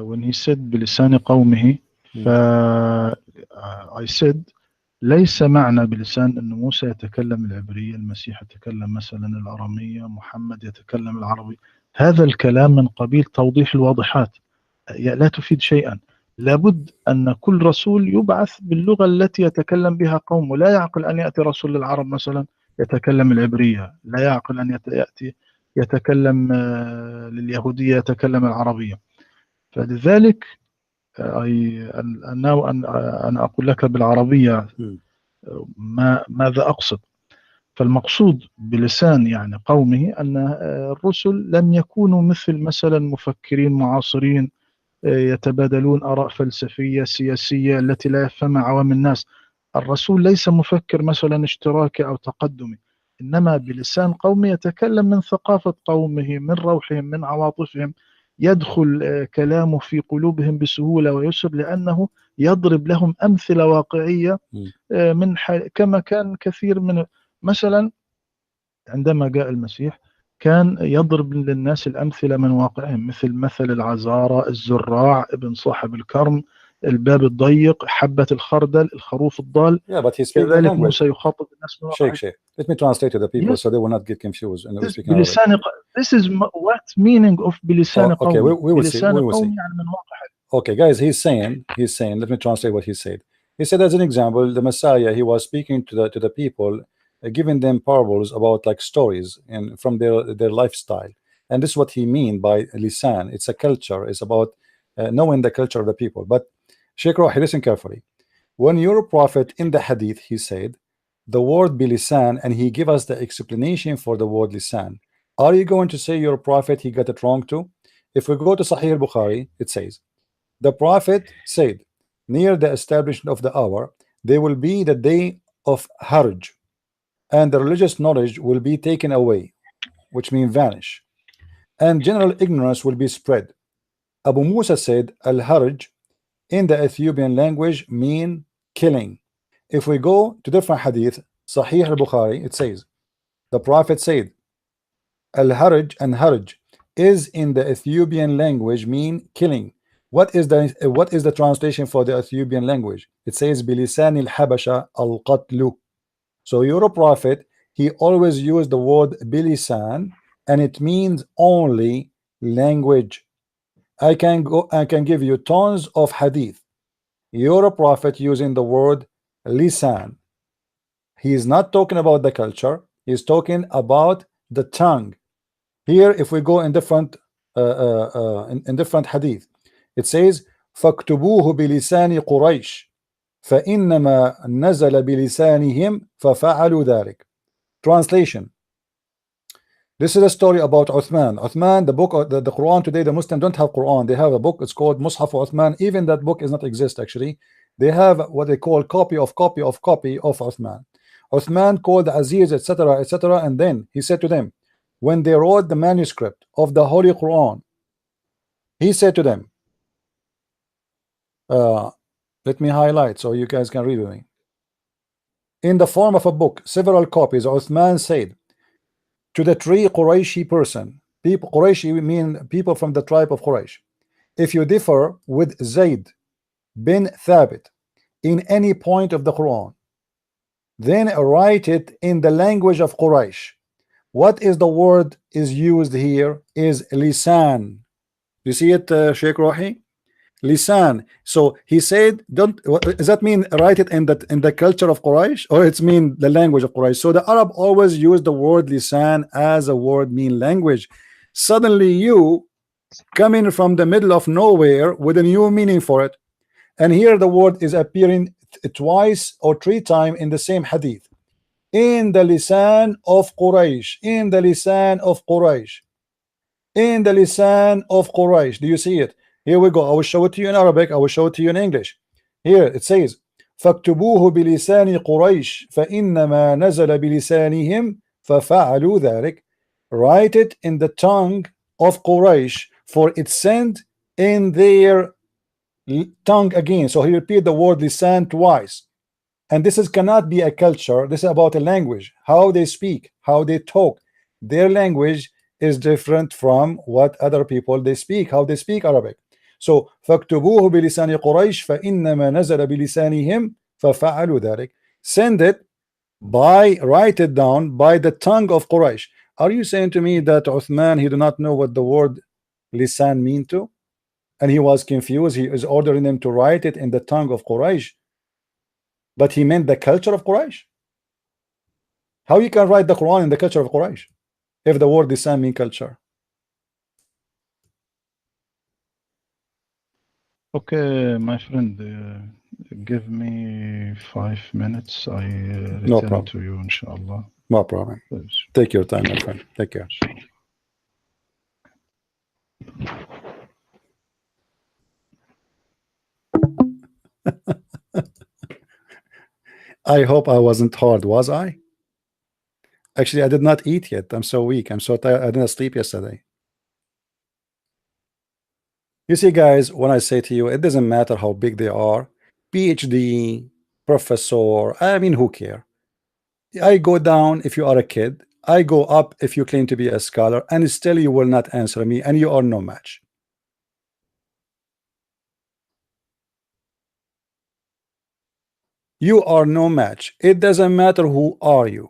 when he said بلسان قومه ف I said ليس معنى بلسان أن موسى يتكلم العبرية، المسيح يتكلم مثلا الأرامية، محمد يتكلم العربي. هذا الكلام من قبيل توضيح الواضحات، لا تفيد شيئا. لابد أن كل رسول يبعث باللغة التي يتكلم بها قومه. لا يعقل أن يأتي رسول للعرب مثلا يتكلم العبرية، لا يعقل أن يأتي يتكلم لليهودية يتكلم العربية. فلذلك أنا أقول لك بالعربية ماذا أقصد. فالمقصود بلسان يعني قومه أن الرسل لم يكونوا مثل مثلا مفكرين معاصرين يتبادلون آراء فلسفية سياسية التي لا يفهمها عوام الناس. الرسول ليس مفكر مثلا اشتراكي أو تقدمي، إنما بلسان قومه يتكلم من ثقافة قومه، من روحهم، من عواطفهم، يدخل كلامه في قلوبهم بسهولة ويسر، لأنه يضرب لهم أمثلة واقعية من كما كان كثير من مثلا عندما جاء المسيح كان يضرب للناس الأمثلة من واقعهم، مثل مثل العذارى، الزراع، ابن صاحب الكرم، الباب الضيق، حبة الخردل، الخروف الضال. Yeah, but he speaks the كذلك language. موسى يخاطب الناس من واقعهم. Sheikh, let me translate to the people Yes, so they will not get confused and we speak in Arabic. بلسان this is what meaning of بلسان Okay, قومي. we will see. بلسان We will قومي see. يعني من واقعهم. Okay, guys, he's saying. Let me translate what he said. He said, as an example, the Messiah, he was speaking to the people, giving them parables about like stories and from their lifestyle. And this is what he mean by lisan. It's a culture. It's about knowing the culture of the people. But Sheikh Rohi, listen carefully. When your prophet in the hadith, he said the word bilisan, and he give us the explanation for the word lisan. Are you going to say your prophet he got it wrong too? If we go to Sahih al-Bukhari, it says the prophet said, near the establishment of the hour, there will be the day of Harj, and the religious knowledge will be taken away, which means vanish, and general ignorance will be spread. Abu Musa said, Al-Harj in the Ethiopian language mean killing. If we go to different hadith, Sahih al-Bukhari, it says, the prophet said, Al-Harj and Harj is in the Ethiopian language mean killing. What is the translation for the Ethiopian language? It says bilisan al-habasha al-qatlu. So your prophet, he always used the word bilisan, and it means only language. I can give you tons of hadith. Your prophet using the word lisan. He is not talking about the culture. He's talking about the tongue. Here, if we go in different in different hadith, it says فَاكْتُبُوهُ بِلِسَانِ قُرَيْشٍ فَإِنَّمَا نَزَلَ بِلِسَانِهِمْ فَفَعَلُوا ذَلك. Translation: this is a story about Uthman. Uthman, the book, the Quran today, the Muslims don't have Quran. They have a book. It's called Mushaf Uthman. Even that book does not exist actually. They have what they call copy of Uthman. Uthman called Aziz, etc., and then he said to them, when they wrote the manuscript of the Holy Quran, He said to them, let me highlight so you guys can read with me. In the form of a book, several copies, Uthman said to the three Qurayshi person, people Qurayshi mean people from the tribe of Quraysh, if you differ with Zayd bin Thabit in any point of the Quran, then write it in the language of Quraysh. What is the word is used here is lisan. You see it, Sheikh Rohi? Lisan. So he said, don't. What, does that mean write it in the culture of Quraysh, or it's mean the language of Quraysh? So the Arab always use the word lisan as a word mean language. Suddenly you coming from the middle of nowhere with a new meaning for it, and here the word is appearing twice or three times in the same hadith. In the lisan of Quraysh, in the lisan of Quraysh, in the lisan of Quraysh. Do you see it? Here we go. I will show it to you in Arabic. I will show it to you in English. Here it says, فَاكْتُبُوهُ بِلِسَانِ قُرَيْشٍ فَإِنَّمَا نَزَلَ بِلِسَانِهِمْ فَفَعَلُوا ذَلِكَ. Write it in the tongue of Quraysh, for it sent in their tongue again. So he repeat the word lisan twice. And this is cannot be a culture. This is about a language, how they speak, how they talk. Their language is different from what other people they speak, how they speak Arabic. So فَاكْتُبُوهُ بِلِسَانِ قُرَيْشٍ فَإِنَّمَا نَزَلَ بِلِسَانِهِمْ فَفَعَلُوا ذَلِكَ. Send it write it down by the tongue of Quraysh. Are you saying to me that Uthman, he do not know what the word lisan mean to? And he was confused. He is ordering them to write it in the tongue of Quraysh, but he meant the culture of Quraysh. How you can write the Quran in the culture of Quraysh if the word lisan mean culture? Okay, my friend, give me 5 minutes. I No return problem. to you, inshallah. No problem. Yes. Take your time, my friend. Take care. I hope I wasn't hard, was I? Actually, I did not eat yet. I'm so weak. I'm so tired. I didn't sleep yesterday. You see, guys, when I say to you, it doesn't matter how big they are, PhD, professor, I mean, who care? I go down if you are a kid. I go up if you claim to be a scholar, and still you will not answer me, and you are no match. You are no match. It doesn't matter who are you.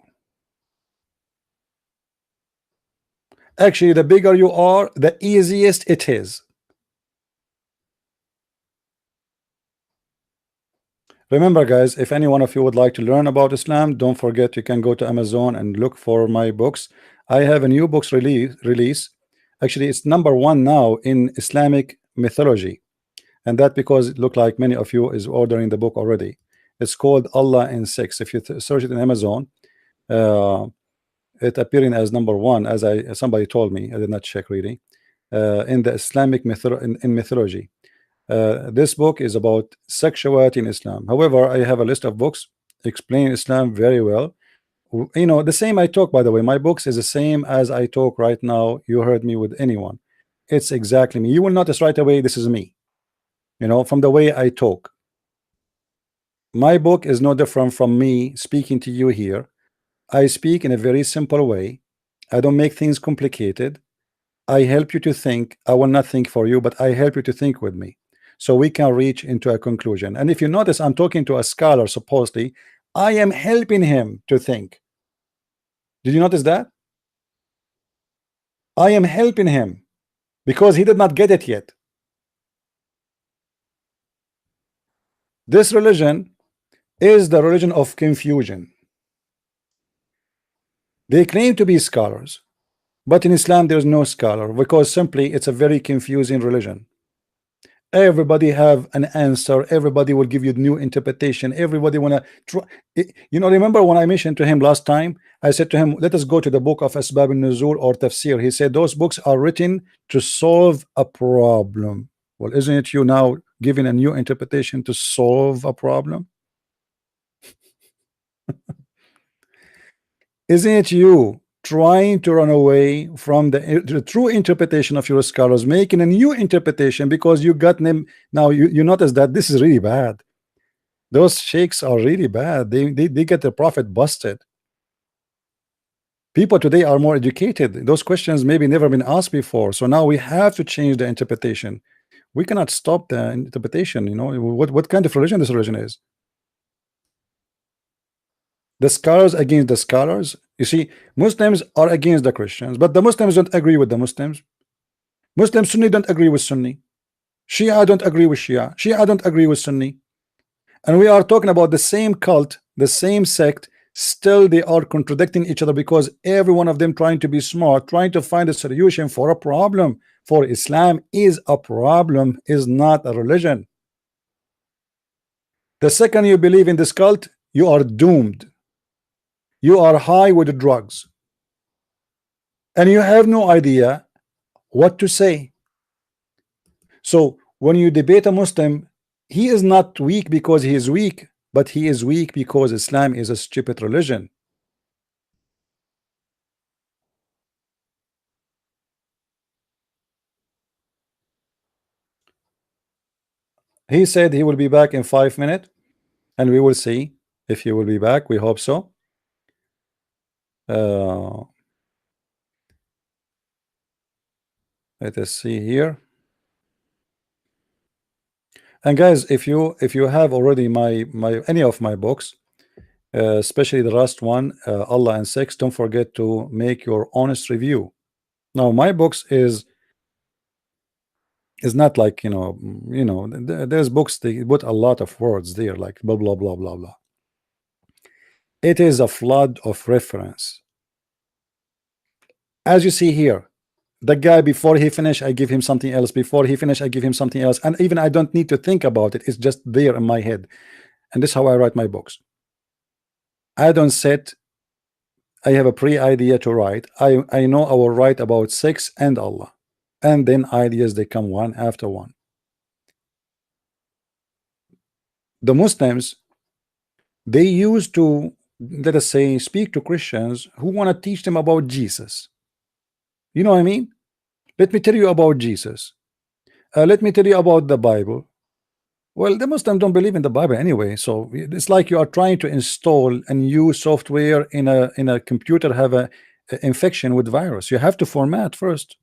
Actually, the bigger you are, the easiest it is. Remember, guys, if any one of you would like to learn about Islam, don't forget you can go to Amazon and look for my books. I have a new books release. Actually, it's #1 now in Islamic mythology, and that because it looked like many of you is ordering the book already. It's called Allah in 6. If you search it in Amazon, it appearing as #1, as somebody told me. I did not check really. In the Islamic in mythology. This book is about sexuality in Islam. However, I have a list of books explain Islam very well. You know, the same I talk, by the way, my books is the same as I talk right now. You heard me with anyone. It's exactly me. You will notice right away this is me, you know, from the way I talk. My book is no different from me speaking to you here. I speak in a very simple way. I don't make things complicated. I help you to think. I will not think for you, but I help you to think with me, so we can reach into a conclusion. And if you notice, I'm talking to a scholar, supposedly I am helping him to think. Did you notice that? I am helping him because he did not get it yet. This religion is the religion of confusion. They claim to be scholars, but in Islam there's no scholar, because simply it's a very confusing religion. Everybody have an answer. Everybody will give you new interpretation. Everybody wanna try. You know, remember when I mentioned to him last time, I said to him, let us go to the book of Asbab al-Nuzul or Tafsir. He said those books are written to solve a problem. Well, isn't it you now giving a new interpretation to solve a problem? Isn't it you trying to run away from the true interpretation of your scholars, making a new interpretation because you got them. Now you notice that this is really bad. Those sheikhs are really bad. They get the prophet busted. People today are more educated. Those questions maybe never been asked before. So now we have to change the interpretation. We cannot stop the interpretation. You know what kind of religion this religion is? The scholars against the scholars. You see, Muslims are against the Christians, but the Muslims don't agree with the Muslims. Sunni don't agree with Sunni. Shia don't agree with Shia. Shia don't agree with Sunni. And we are talking about the same cult, the same sect. Still they are contradicting each other because every one of them trying to be smart, trying to find a solution for a problem. For Islam is a problem, is not a religion. The second you believe in this cult, you are doomed. You are high with drugs and you have no idea what to say. So when you debate a Muslim, he is not weak because he is weak, but he is weak because Islam is a stupid religion. He said he will be back in 5 minutes, and we will see if he will be back. We hope so. Let us see here. And guys, if you have already my any of my books, especially the last one, Allah and Sex, don't forget to make your honest review. Now my books is not like there's books they put a lot of words there like blah blah blah blah blah. It is a flood of reference. As you see here, the guy, before he finish I give him something else, before he finish I give him something else, and even I don't need to think about it. It's just there in my head. And this is how I write my books. I don't sit, I have a pre-idea to write. I know I will write about sex and Allah, and then ideas they come one after one. The Muslims, they used to, let us say, speak to Christians who want to teach them about Jesus. You know what I mean? Let me tell you about Jesus. Let me tell you about the Bible. Well, the Muslims don't believe in the Bible anyway, so it's like you are trying to install a new software in a computer, have a infection with virus. You have to format first.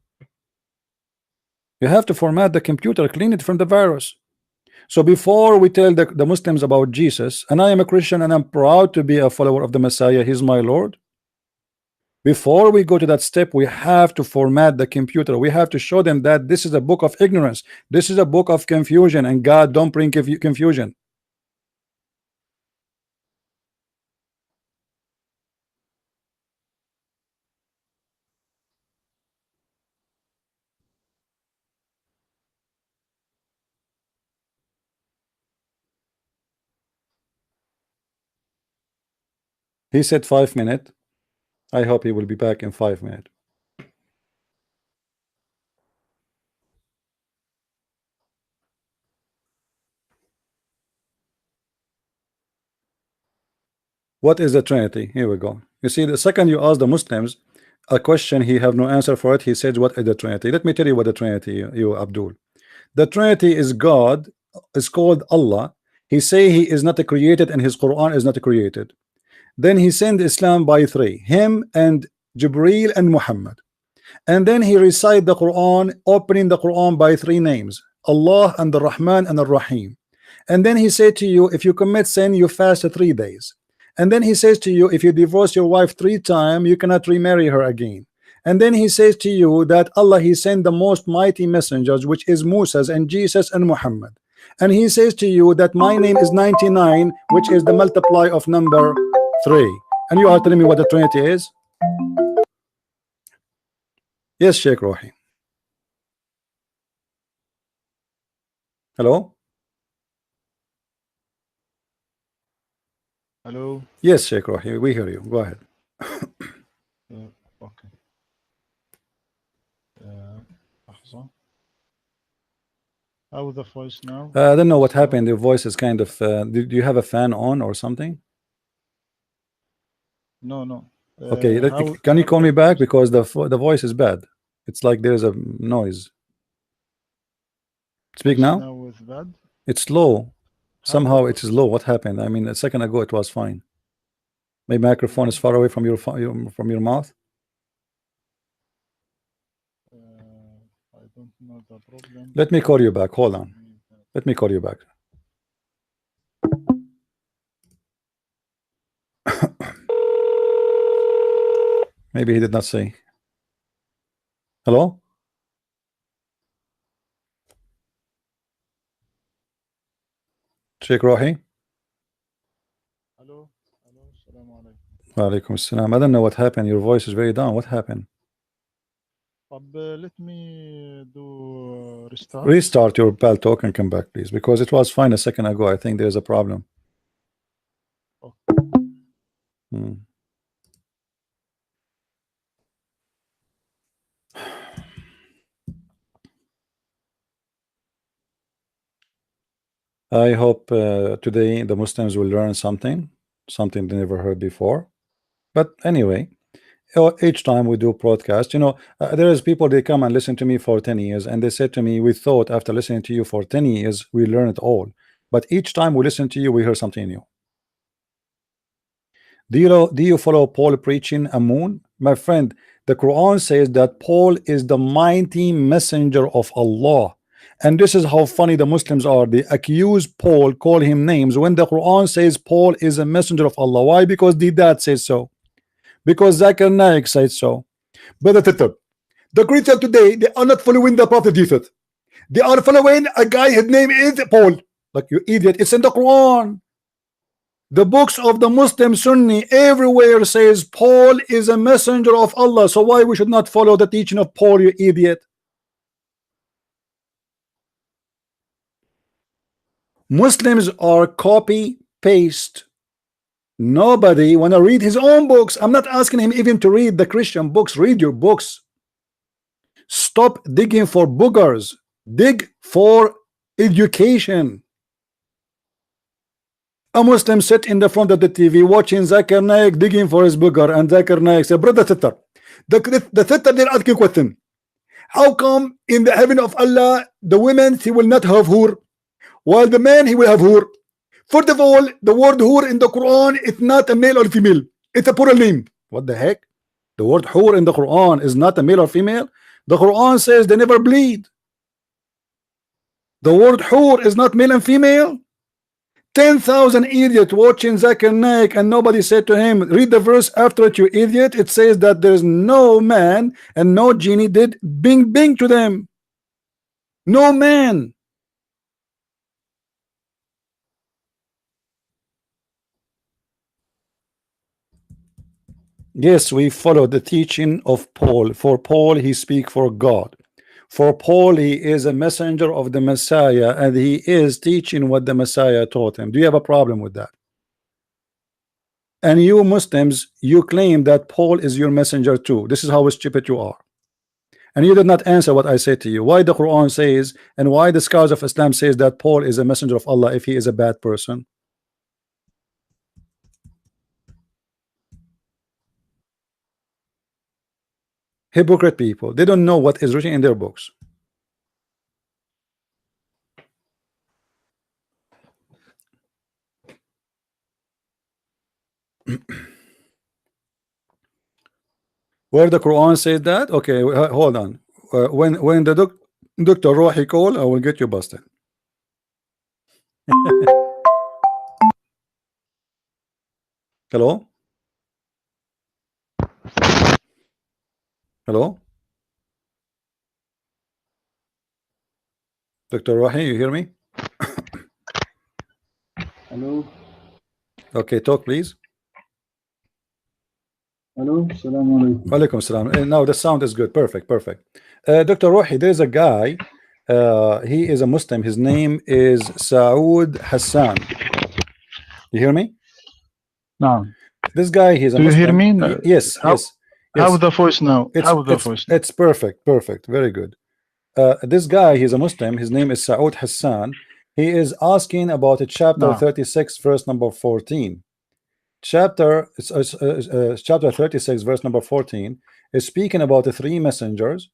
You have to format the computer, clean it from the virus. So before we tell the Muslims about Jesus, and I am a Christian and I'm proud to be a follower of the Messiah, he's my Lord. Before we go to that step, we have to format the computer. We have to show them that this is a book of ignorance. This is a book of confusion, and God don't bring confusion. He said 5 minutes. I hope he will be back in 5 minutes. What is the Trinity? Here we go. You see, the second you ask the Muslims a question, he have no answer for it. He says, what is the Trinity? Let me tell you what the Trinity, you Abdul. The Trinity is God, is called Allah. He say he is not created, and his Quran is not created. Then he sent Islam by 3, him and Jibreel and Muhammad. And then he recite the Quran, opening the Quran by 3 names, Allah and the Rahman and the Rahim. And then he said to you, if you commit sin, you fast 3 days. And then he says to you, if you divorce your wife 3 times, you cannot remarry her again. And then he says to you that Allah, he sent the most mighty messengers, which is Moses and Jesus and Muhammad. And he says to you that my name is 99, which is the multiply of number 3. And you are telling me what the Trinity is? Yes, Sheikh Rohi. Hello? Hello. Yes, Sheikh Rohi, we hear you. Go ahead. Okay. لحظة. How the voice now? I don't know what happened. Your voice is kind of. Do you have a fan on or something? No. Okay, How can you call me the back voice? because the voice is bad. It's like there's a noise. Speak Voice now. now is bad. It's low. How the Somehow it is voice? low. What happened? I mean, a second ago it was fine. My microphone is No, far away from from your mouth. I don't know the problem. Let me call you back. Hold Give on. me that. Let me call you back. Maybe he did not say. Hello? Sheikh Rohi? Hello, hello, Assalamu alaikum. Walaikum salam. I don't know what happened. Your voice is very down. What happened? Let me do restart. Restart your pal talk and come back, please, because it was fine a second ago. I think there's a problem. Okay. Hmm. I hope today the Muslims will learn something they never heard before. But anyway, each time we do broadcast, there is people, they come and listen to me for 10 years and they said to me, we thought after listening to you for 10 years we learn it all, but each time we listen to you we hear something new. Do you follow Paul preaching a moon? My friend, the Quran says that Paul is the mighty messenger of Allah. And this is how funny the Muslims are. They accuse Paul, call him names when the Quran says Paul is a messenger of Allah. Why? Because the dad says so. Because Zakir Naik said so. Brother Titter, the Christians today, they are not following the Prophet Jesus. They are following a guy, his name is Paul. Like, you idiot, it's in the Quran. The books of the Muslim Sunni everywhere says Paul is a messenger of Allah. So why we should not follow the teaching of Paul, you idiot? Muslims are copy paste. Nobody wanna read his own books. I'm not asking him even to read the Christian books. Read your books. Stop digging for boogers. Dig for education. A Muslim sit in the front of the TV watching Zakir Naik digging for his booger, and Zakir Naik said, brother Titter, the Titter, they're asking question. How come in the heaven of Allah the women he will not have hur, while the man he will have hur? First of all, the word hur in the Quran is not a male or female. It's a plural name. What the heck? The word hur in the Quran is not a male or female. The Quran says they never bleed. The word hur is not male and female. 10,000 idiots watching Zakir Naik and nobody said to him, read the verse after it, you idiot. It says that there's no man and no genie did bing bing to them. No man. Yes, we follow the teaching of Paul. For Paul, he speaks for God. For Paul, he is a messenger of the Messiah, and he is teaching what the Messiah taught him. Do you have a problem with that? And you Muslims, you claim that Paul is your messenger too. This is how stupid you are. And you did not answer what I said to you. Why the Quran says, and why the scholars of Islam says that Paul is a messenger of Allah if he is a bad person? Hypocrite people. They don't know what is written in their books. Where the Quran says that? Okay, hold on. When the Dr. Rohi call, I will get you busted. Hello? Hello? Dr. Rohi, you hear me? Hello, Okay, talk please. hello, Assalamu alaikum. Walaikum salam. Now the sound is good. Perfect, perfect. Dr. Rohi, there's a guy. He is a Muslim. His name is Saud Hassan. You hear me? Now, This guy, he's a do you hear Muslim. me? Yes, How yes, how yes. the voice now? It's How the it's voice now? it's perfect, perfect, very good. This guy, he's a Muslim. His name is Saud Hassan. He is asking about chapter Now, 36, verse number 14. chapter chapter 36 verse number 14 is speaking about the three messengers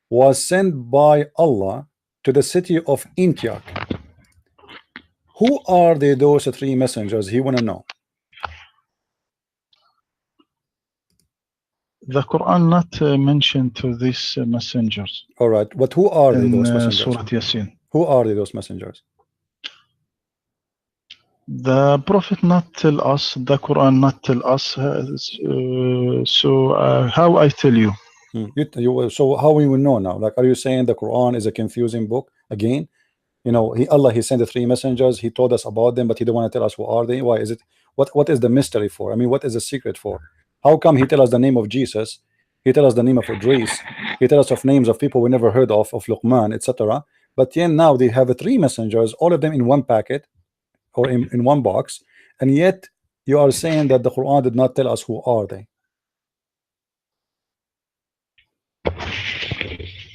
was sent by Allah to the city of Antioch. Who are they, those three messengers? He want to know. The Quran not mentioned to these messengers. All right, but who are they, in those messengers? Surah Yasin. Who are they, those messengers? The Prophet not tell us, the Quran not tell us. How I tell you? So how we will know now? Like, are you saying the Quran is a confusing book again? You know, Allah he sent the three messengers. He told us about them, but he don't want to tell us who are they. Why is it? What is the mystery for? I mean, what is the secret for? How come he tell us the name of Jesus? He tell us the name of Idris. He tell us of names of people we never heard of Luqman, etc. But yet now they have three messengers, all of them in one packet or in one box, and yet you are saying that the Quran did not tell us who are they.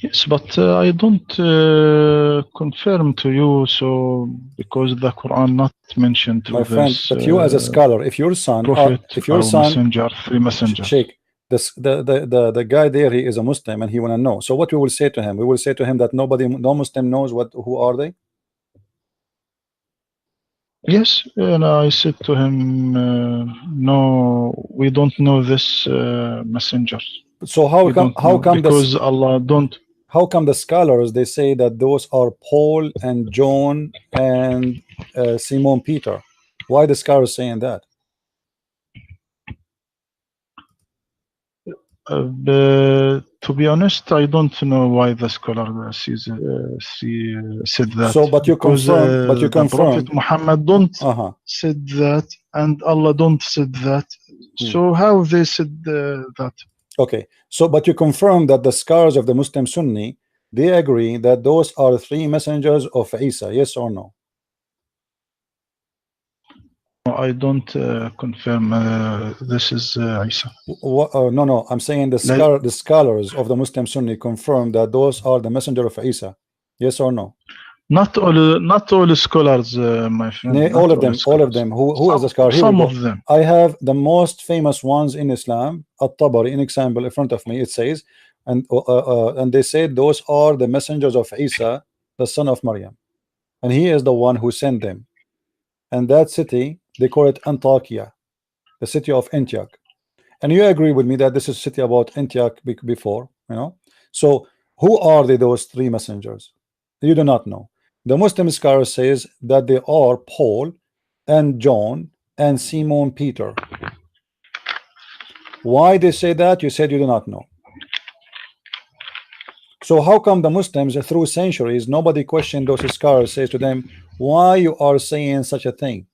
Yes, but I don't confirm to you, so because the Quran not mentioned to My friend, this, but you as a scholar, if your son, Prophet, messenger, three messengers. Sheikh, the guy there, he is a Muslim and he want to know. So what we will say to him? We will say to him that no Muslim knows who are they. Yes, and I said to him, no, we don't know this messengers. So how come because Allah don't. How come the scholars they say that those are Paul and John and Simon Peter? Why the scholars saying that? To be honest, I don't know why the scholar said that. So, but you confirm. But you confirm. Prophet Muhammad don't said that, and Allah don't said that. So how they said that? Okay. So, but you confirm that the scholars of the Muslim Sunni they agree that those are three messengers of Isa. Yes or no? I don't confirm this is Isa. No, I'm saying the scholars of the Muslim Sunni confirm that those are the messenger of Isa. Yes or no? Not all scholars, my friend. All of them. Who is the scholar? Some of them. I have the most famous ones in Islam. At-Tabari, an example in front of me. It says, and they said those are the messengers of Isa, the son of Maryam, and he is the one who sent them. And that city, they call it Antakya, the city of Antioch. And you agree with me that this is a city about Antioch before, you know? So who are they, those three messengers? You do not know. The Muslim scholar says that they are Paul and John and Simon Peter. Why they say that? You said you do not know. So how come the Muslims through centuries nobody questioned those scholars, says to them, why you are saying such a thing?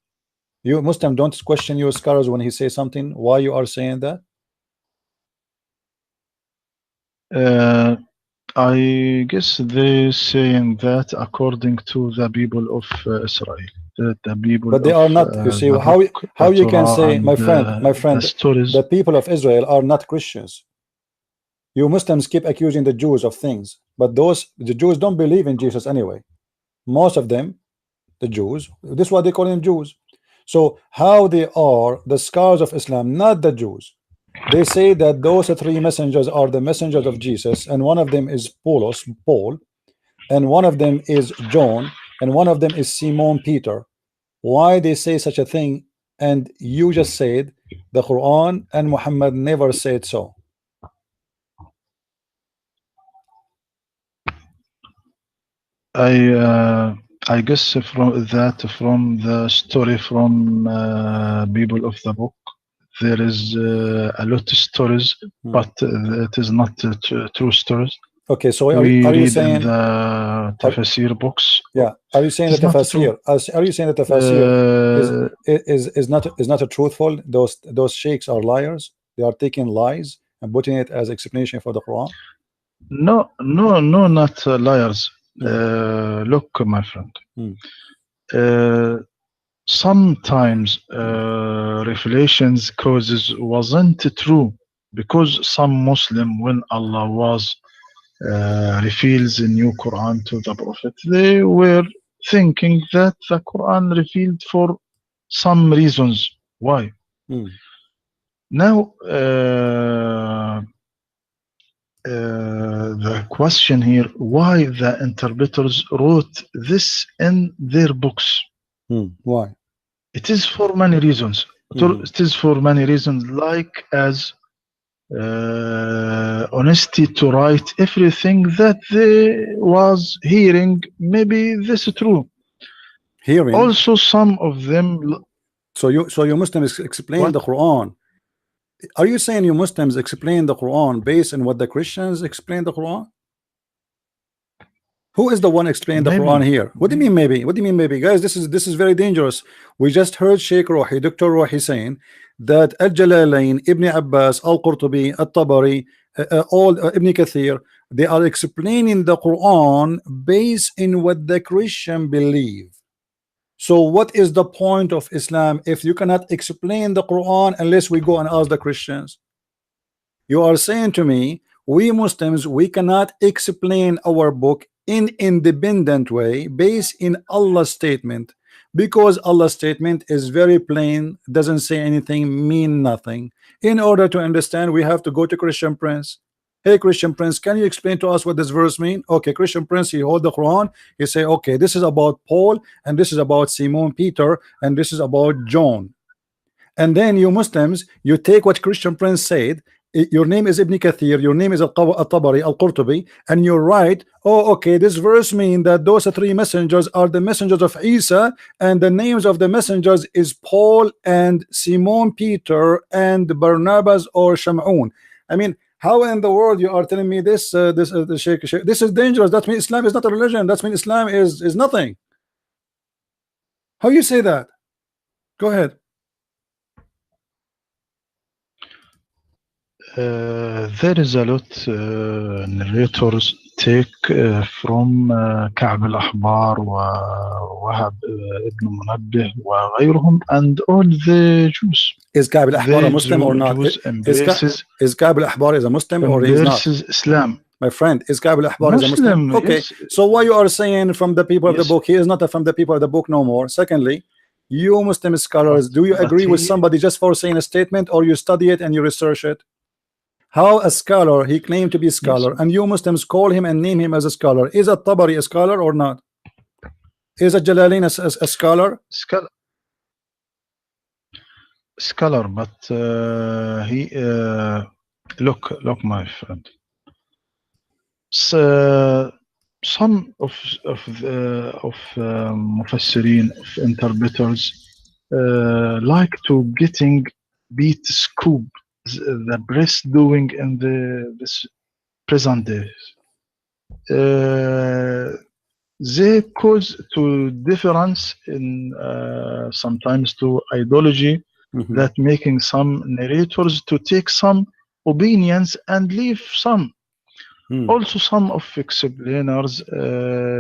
You Muslim don't question your scholars when he says something. Why you are saying that? I guess they saying that according to the people of Israel. The people, but they are not. You see how you can say, my friend, the people of Israel are not Christians. You Muslims keep accusing the Jews of things, but the Jews don't believe in Jesus anyway. Most of them, the Jews, this is why they call them Jews. So how they are the scholars of Islam, not the Jews. They say that those three messengers are the messengers of Jesus, and one of them is Paul, and one of them is John, and one of them is Simon Peter. Why they say such a thing? And you just said the Quran and Muhammad never said so. I guess from the story from people of the book, there is a lot of stories, but it is not true stories. Okay, so are you saying in the tafsir books? Yeah, are you saying that tafsir? Are you saying that tafsir is not a truthful? Those sheikhs are liars. They are taking lies and putting it as explanation for the Quran. No, not liars. Look, my friend. Sometimes revelations causes wasn't true because some Muslim, when Allah was reveals the new Quran to the Prophet, they were thinking that the Quran revealed for some reasons. Why? Hmm. Now, the question here, why the interpreters wrote this in their books? Why? It is for many reasons. It is for many reasons, like as honesty to write everything that they was hearing. Maybe this is true. Hearing. Also, some of them. So you Muslims explain What? the Quran. Are you saying you Muslims explain the Quran based on what the Christians explain the Quran? Who is the one explaining the Quran here? What do you mean maybe? What do you mean maybe? Guys, this is very dangerous. We just heard Sheikh Rohi, Dr. Rohi saying that Al-Jalalain, Ibn Abbas, Al-Qurtubi, Al-Tabari, all Ibn Kathir, they are explaining the Quran based in what the Christian believe. So what is the point of Islam if you cannot explain the Quran unless we go and ask the Christians? You are saying to me, we Muslims, we cannot explain our book in independent way based in Allah's statement, because Allah's statement is very plain, doesn't say anything, mean nothing. In order to understand, we have to go to Christian Prince. Hey Christian Prince, can you explain to us what this verse mean? Okay, Christian Prince, he hold the Quran, he say, okay, this is about Paul, and this is about Simon Peter, and this is about John. And then you Muslims, you take what Christian Prince said, your name is Ibn Kathir, your name is Al-Tabari, Al-Qurtubi, and you write, oh okay, this verse mean that those three messengers are the messengers of Isa, and the names of the messengers is Paul and Simon Peter and Barnabas or Shamun. I mean, how in the world you are telling me this? This is dangerous. That means Islam is not a religion. That means Islam is nothing. How you say that? Go ahead. There is a lot narrators take from كعب الأحبار ووهب ابن منبه وغيرهم and all the Jews. Is Ka'b al-Ahbar a Muslim or not? Is Ka'b al-Ahbar is a Muslim or he is not? Islam. My friend, is Ka'b al-Ahbar is a Muslim? Okay, yes. So why you are saying from the people of the book, he is not from the people of the book no more? Secondly, you Muslim scholars, do you agree with somebody just for saying a statement, or you study it and you research it? How a scholar, he claimed to be a scholar, yes, and you Muslims call him and name him as a scholar. Is At-Tabari a scholar or not? Is Jalalain a scholar? Scholar, but he look, my friend. So, some of mufassirin, of interpreters, like to getting beat scoop the breast doing in this present days. They cause to difference in sometimes to ideology, that making some narrators to take some opinions and leave some. Also, some of explainers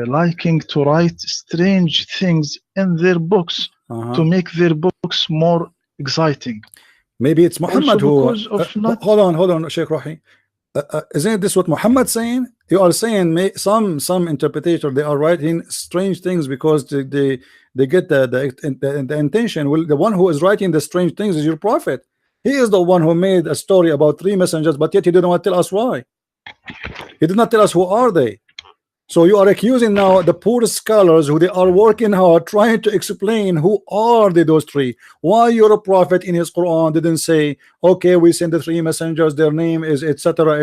liking to write strange things in their books to make their books more exciting. Maybe it's Muhammad who hold on, Sheikh Rohi. Isn't this what Muhammad saying? You are saying some interpreter, they are writing strange things because they get the intention. Well, the one who is writing the strange things is your prophet. He is the one who made a story about three messengers, but yet he didn't want to tell us why. He did not tell us who are they. So you are accusing now the poor scholars who they are working hard trying to explain who are those three. Why your prophet in his Quran didn't say, okay, we send the three messengers, their name is etc.,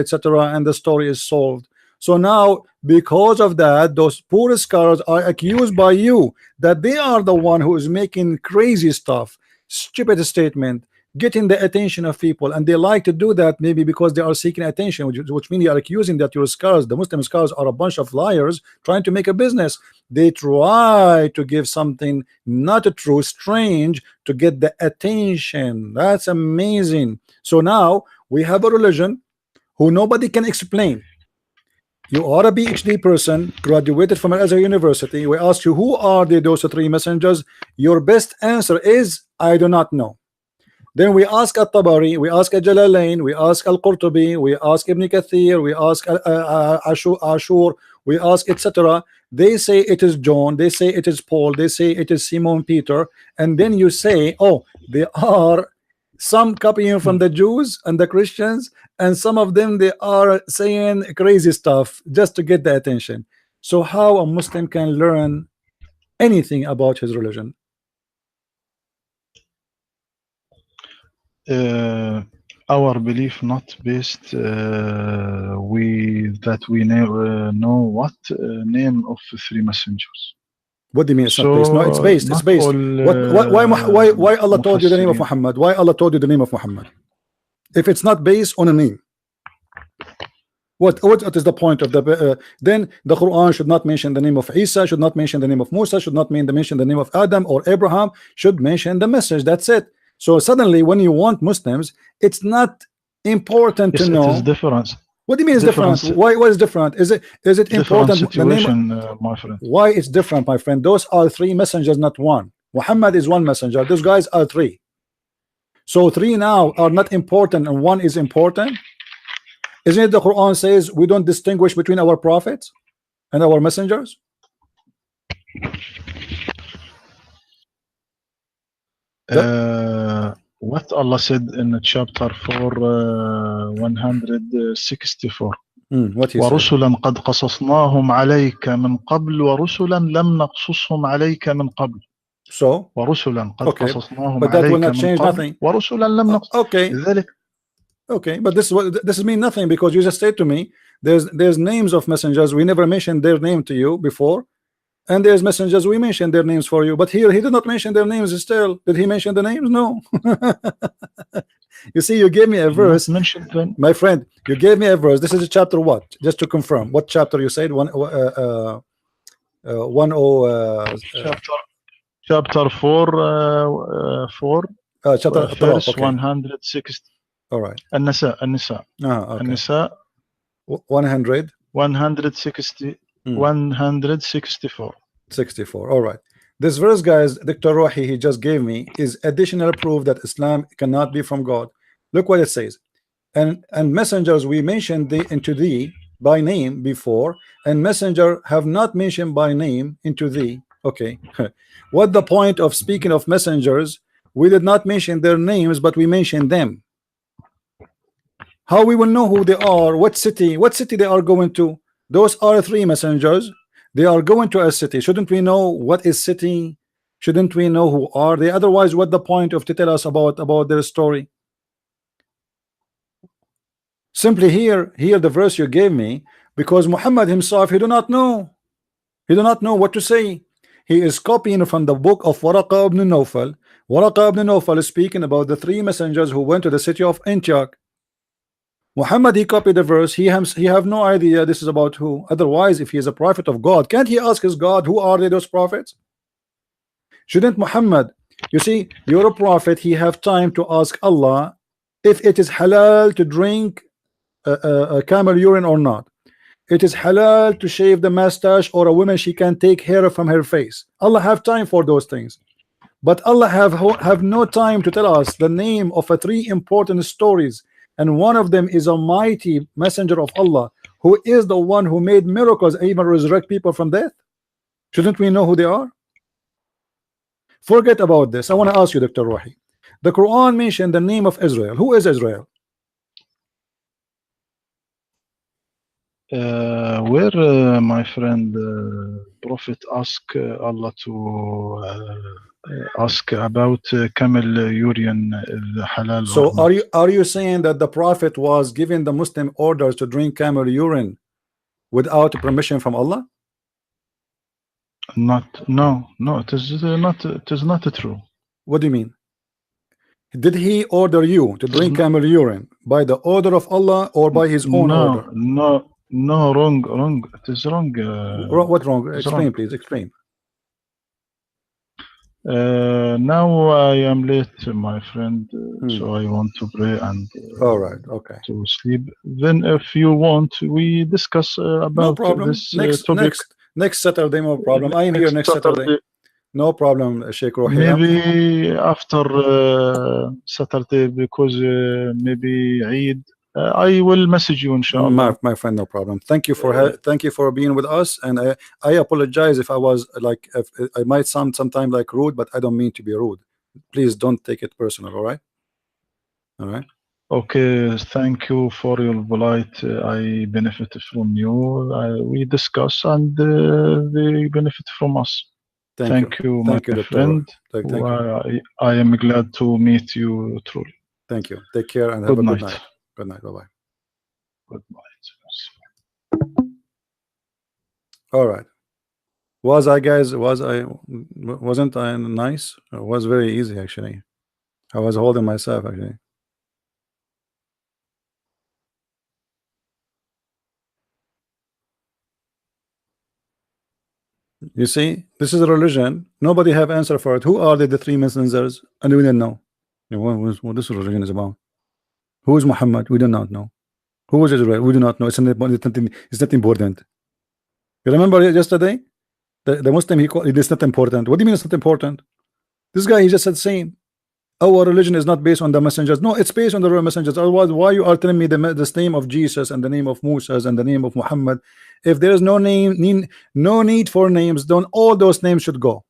and the story is solved. So now, because of that, those poor scholars are accused by you that they are the one who is making crazy stuff, stupid statement, getting the attention of people, and they like to do that maybe because they are seeking attention, which means you are accusing that your scholars, the Muslim scholars, are a bunch of liars trying to make a business. They try to give something not true, strange, to get the attention. That's amazing. So now we have a religion who nobody can explain. You are a PhD person, graduated from Azhar University. We ask you, who are those three messengers? Your best answer is, I do not know. Then we ask At-Tabari, we ask Jalalain, we ask Al-Qurtubi, we ask Ibn Kathir, we ask Ashur, we ask etc. They say it is John, they say it is Paul, they say it is Simon Peter, and then you say, oh, they are Some copying from the Jews and the Christians, and some of them they are saying crazy stuff just to get the attention. So how a Muslim can learn anything about his religion? Our belief not based that we know what name of three messengers. What do you mean it's not based? No, it's based. It's based. Why Allah told you the name of Muhammad? Why Allah told you the name of Muhammad? If it's not based on a name, what is the point of the then the Quran should not mention the name of Isa, should not mention the name of Musa, should not mention the name of Adam or Abraham, should mention the message. That's it. So suddenly when you want Muslims, it's not important to know. It is different. What do you mean it's different? Why is different? Is it important situation, my friend? Why it's different, my friend? Those are three messengers, not one. Muhammad is one messenger. Those guys are three. So three now are not important and one is important. Isn't it the Quran says we don't distinguish between our prophets and our messengers? What Allah said in chapter 4 164. What he ورسلا قد قصصناهم عليك من قبل ورسلا لم نقصصهم عليك من قبل. So ورسلا قد قصصناهم but that will عليك not من change قبل nothing. ورسلا لم نقصص. Okay, but this mean nothing because you just said to me there's names of messengers we never mentioned their name to you before, and there's messengers we mentioned their names for you, but here he did not mention their names. Still, did he mention the names? No. You see, you gave me a verse, my friend. You gave me a verse. This is chapter what? Just to confirm, what chapter you said? Chapter 4 chapter verse 160. 160. All right. النساء okay. النساء 100 160 164. 64. All right. This verse, guys, Dr. Rohi he just gave me is additional proof that Islam cannot be from God. Look what it says. And messengers we mentioned into thee by name before, and messenger have not mentioned by name into thee. Okay. What the point of speaking of messengers? We did not mention their names, but we mentioned them. How we will know who they are? What city they are going to? Those are three messengers. They are going to a city. Shouldn't we know what is city? Shouldn't we know who are they? Otherwise, what the point of to tell us about their story? Simply here the verse you gave me, because Muhammad himself he do not know what to say. He is copying from the book of Waraqa ibn Nawfal. Waraqa ibn Nawfal is speaking about the three messengers who went to the city of Antioch. Muhammad he copied the verse. He have no idea this is about who. Otherwise, if he is a prophet of God, can't he ask his God who are they, those prophets? Shouldn't Muhammad, you see, you're a prophet, he have time to ask Allah if it is halal to drink a camel urine or not. It is halal to shave the mustache, or a woman she can take hair from her face. Allah have time for those things, but Allah have no time to tell us the name of three important stories. And one of them is a mighty messenger of Allah who is the one who made miracles, even resurrect people from death. Shouldn't we know who they are? Forget about this. I want to ask you, Dr. Rohi. The Quran mentioned the name of Israel. Who is Israel? Where my friend Prophet asked Allah to ask about camel urine halal. So are you saying that the Prophet was giving the Muslim orders to drink camel urine without permission from Allah? No, it is not true. What do you mean? Did he order you to drink camel urine by the order of Allah or by his own order? No, wrong. It is wrong. What wrong? Explain, please. Explain. Now I am late, my friend, so I want to pray and all right, okay, to sleep. Then if you want, we discuss about this topic next Saturday. No problem. I am here next Saturday. No problem, Sheikh Rohi. Maybe after Saturday, because maybe Eid. I will message you, inshallah. My friend, no problem. Thank you for being with us, and I apologize if I was like, if I might sound sometimes like rude, but I don't mean to be rude. Please don't take it personal. All right. All right. Okay, thank you for your polite. I benefit from you. We discuss and they benefit from us. Thank you. Thank you, my Thank you, Dr. Roy. friend. Thank you. I am glad to meet you truly. Thank you. Take care and have Good a good night. night. Good night. Bye-bye. Good night. All right. Was I, guys, wasn't I nice? It was very easy, actually. I was holding myself, actually. You see, this is a religion. Nobody have answer for it. Who are the three messengers? And we didn't know. You know, what this religion is about. Who is Muhammad? We do not know. Who was Israel? We do not know. It's not important. You remember yesterday? The Muslim, he called it is not important. What do you mean it's not important? This guy, he just said same. Our religion is not based on the messengers. No, it's based on the real messengers. Otherwise, why you are telling me the name of Jesus and the name of Moses and the name of Muhammad? If there is no no need for names, then all those names should go.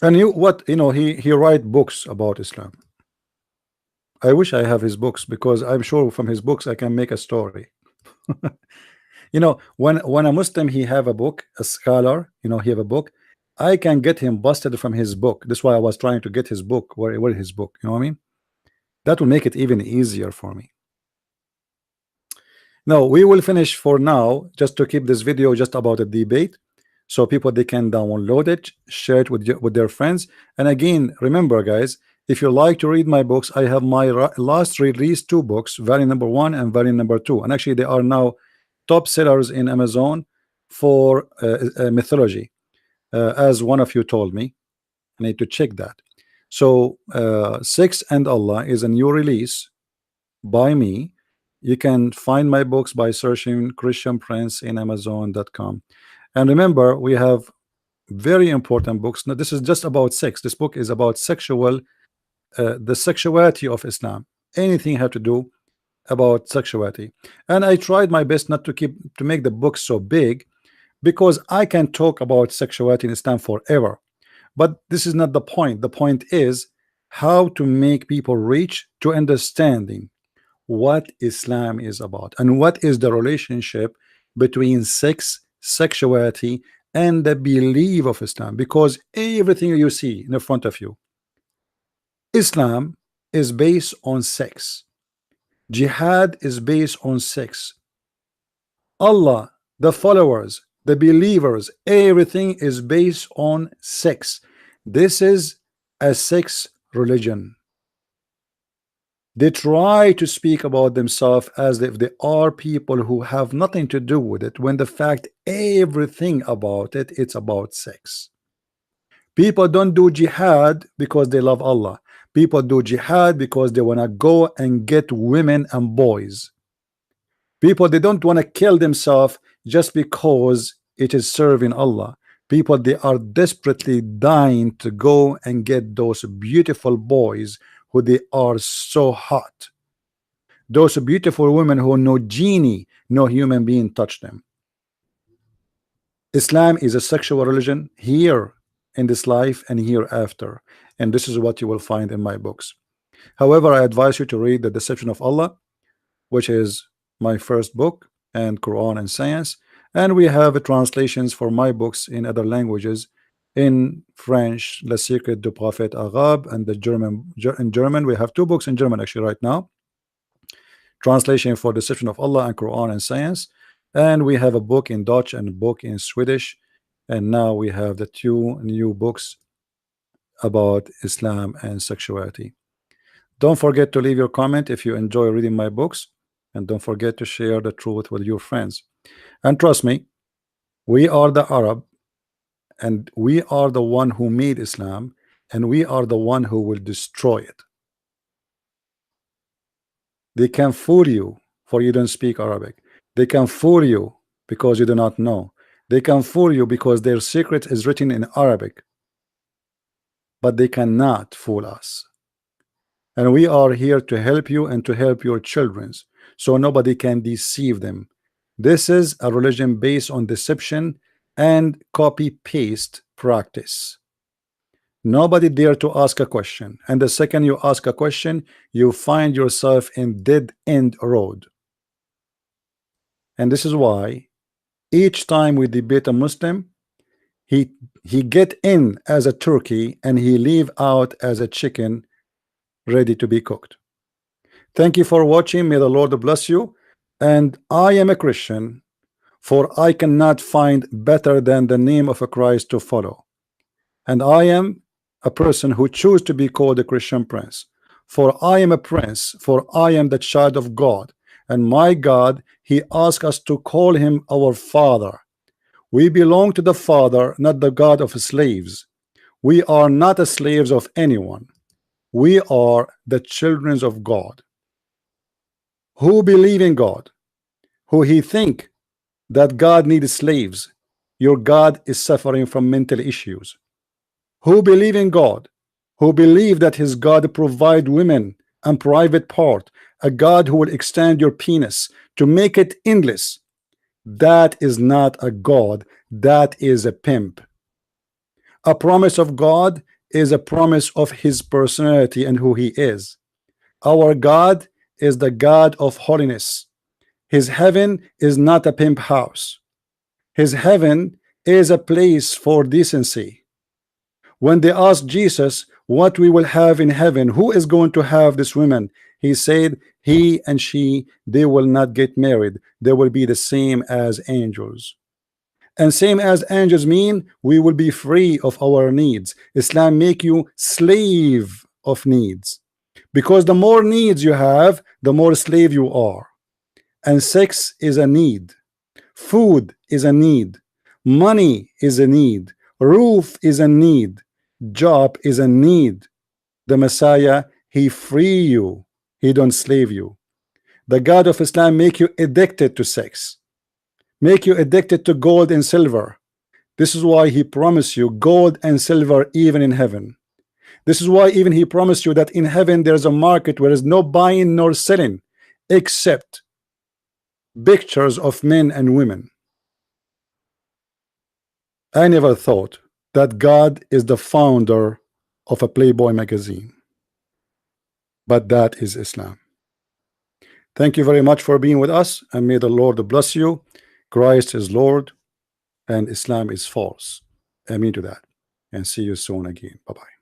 And he write books about Islam. I wish I have his books, because I'm sure from his books I can make a story. When a Muslim he have a book, a scholar, he have a book, I can get him busted from his book. That's why I was trying to get his book. Where his book? You know what I mean? That will make it even easier for me. Now we will finish for now, just to keep this video just about a debate, so people they can download it, share it with their friends. And again, remember, guys, if you like to read my books, I have my last released 2 books, variant number 1 and variant number 2, and actually they are now top sellers in Amazon for mythology, as one of you told me. I need to check that. So Sex and Allah is a new release by me. You can find my books by searching Christian Prince in Amazon.com. And remember, we have very important books. Now, this is just about sex. This book is about the sexuality of Islam. Anything have to do about sexuality. And I tried my best not to make the book so big, because I can talk about sexuality in Islam forever. But this is not the point. The point is how to make people reach to understanding what Islam is about and what is the relationship between sex, sexuality, and the belief of Islam. Because everything you see in front of you, Islam is based on sex. Jihad is based on sex. Allah, the followers, the believers, everything is based on sex. This is a sex religion. They try to speak about themselves as if they are people who have nothing to do with it, when the fact everything about it, it's about sex. People don't do jihad because they love Allah. People do jihad because they want to go and get women and boys. People, they don't want to kill themselves just because it is serving Allah. People, they are desperately dying to go and get those beautiful boys who they are so hot. Those beautiful women who no genie, no human being touch them. Islam is a sexual religion here in this life and hereafter. And this is what you will find in my books. However, I advise you to read The Deception of Allah, which is my first book, and Quran and Science. And we have translations for my books in other languages, in French, Le Secret du Prophète Arabe, and in German. We have 2 books in German actually right now. Translation for Deception of Allah and Quran and Science. And we have a book in Dutch and a book in Swedish. And now we have the 2 new books about Islam and sexuality. Don't forget to leave your comment if you enjoy reading my books, and don't forget to share the truth with your friends. And trust me, we are the Arab, and we are the one who made Islam, and we are the one who will destroy it. They can fool you for you don't speak Arabic. They can fool you because you do not know. They can fool you because their secret is written in Arabic, but they cannot fool us. And we are here to help you and to help your children, so nobody can deceive them. This is a religion based on deception and copy-paste practice. Nobody dare to ask a question, and the second you ask a question, you find yourself in dead-end road. And this is why each time we debate a Muslim, he get in as a turkey and he leave out as a chicken ready to be cooked. Thank you for watching. May the Lord bless you. And I am a Christian, for I cannot find better than the name of a Christ to follow. And I am a person who choose to be called a Christian prince, for I am a prince, for I am the child of God, and my God, he asked us to call him our Father. We belong to the Father, not the God of slaves. We are not the slaves of anyone. We are the children of God who believe in God, who he think that God needs slaves. Your God is suffering from mental issues. Who believe in God, who believe that his God provide women and private part, a God who will extend your penis to make it endless. That is not a God, that is a pimp. A promise of God is a promise of his personality and who he is. Our God is the God of holiness. His heaven is not a pimp house. His heaven is a place for decency. When they asked Jesus what we will have in heaven, who is going to have this woman, he said he and she, they will not get married. They will be the same as angels. And same as angels mean we will be free of our needs. Islam make you slave of needs, because the more needs you have, the more slave you are. And sex is a need, food is a need, money is a need, roof is a need, job is a need. The Messiah, he free you, he don't slave you. The God of Islam make you addicted to sex, make you addicted to gold and silver. This is why he promised you gold and silver even in heaven. This is why even he promised you that in heaven there's a market where there's no buying nor selling except pictures of men and women. I never thought that God is the founder of a Playboy magazine, but that is Islam. Thank you very much for being with us, and may the Lord bless you. Christ is Lord and Islam is false. Amen to that, and see you soon again. Bye-bye.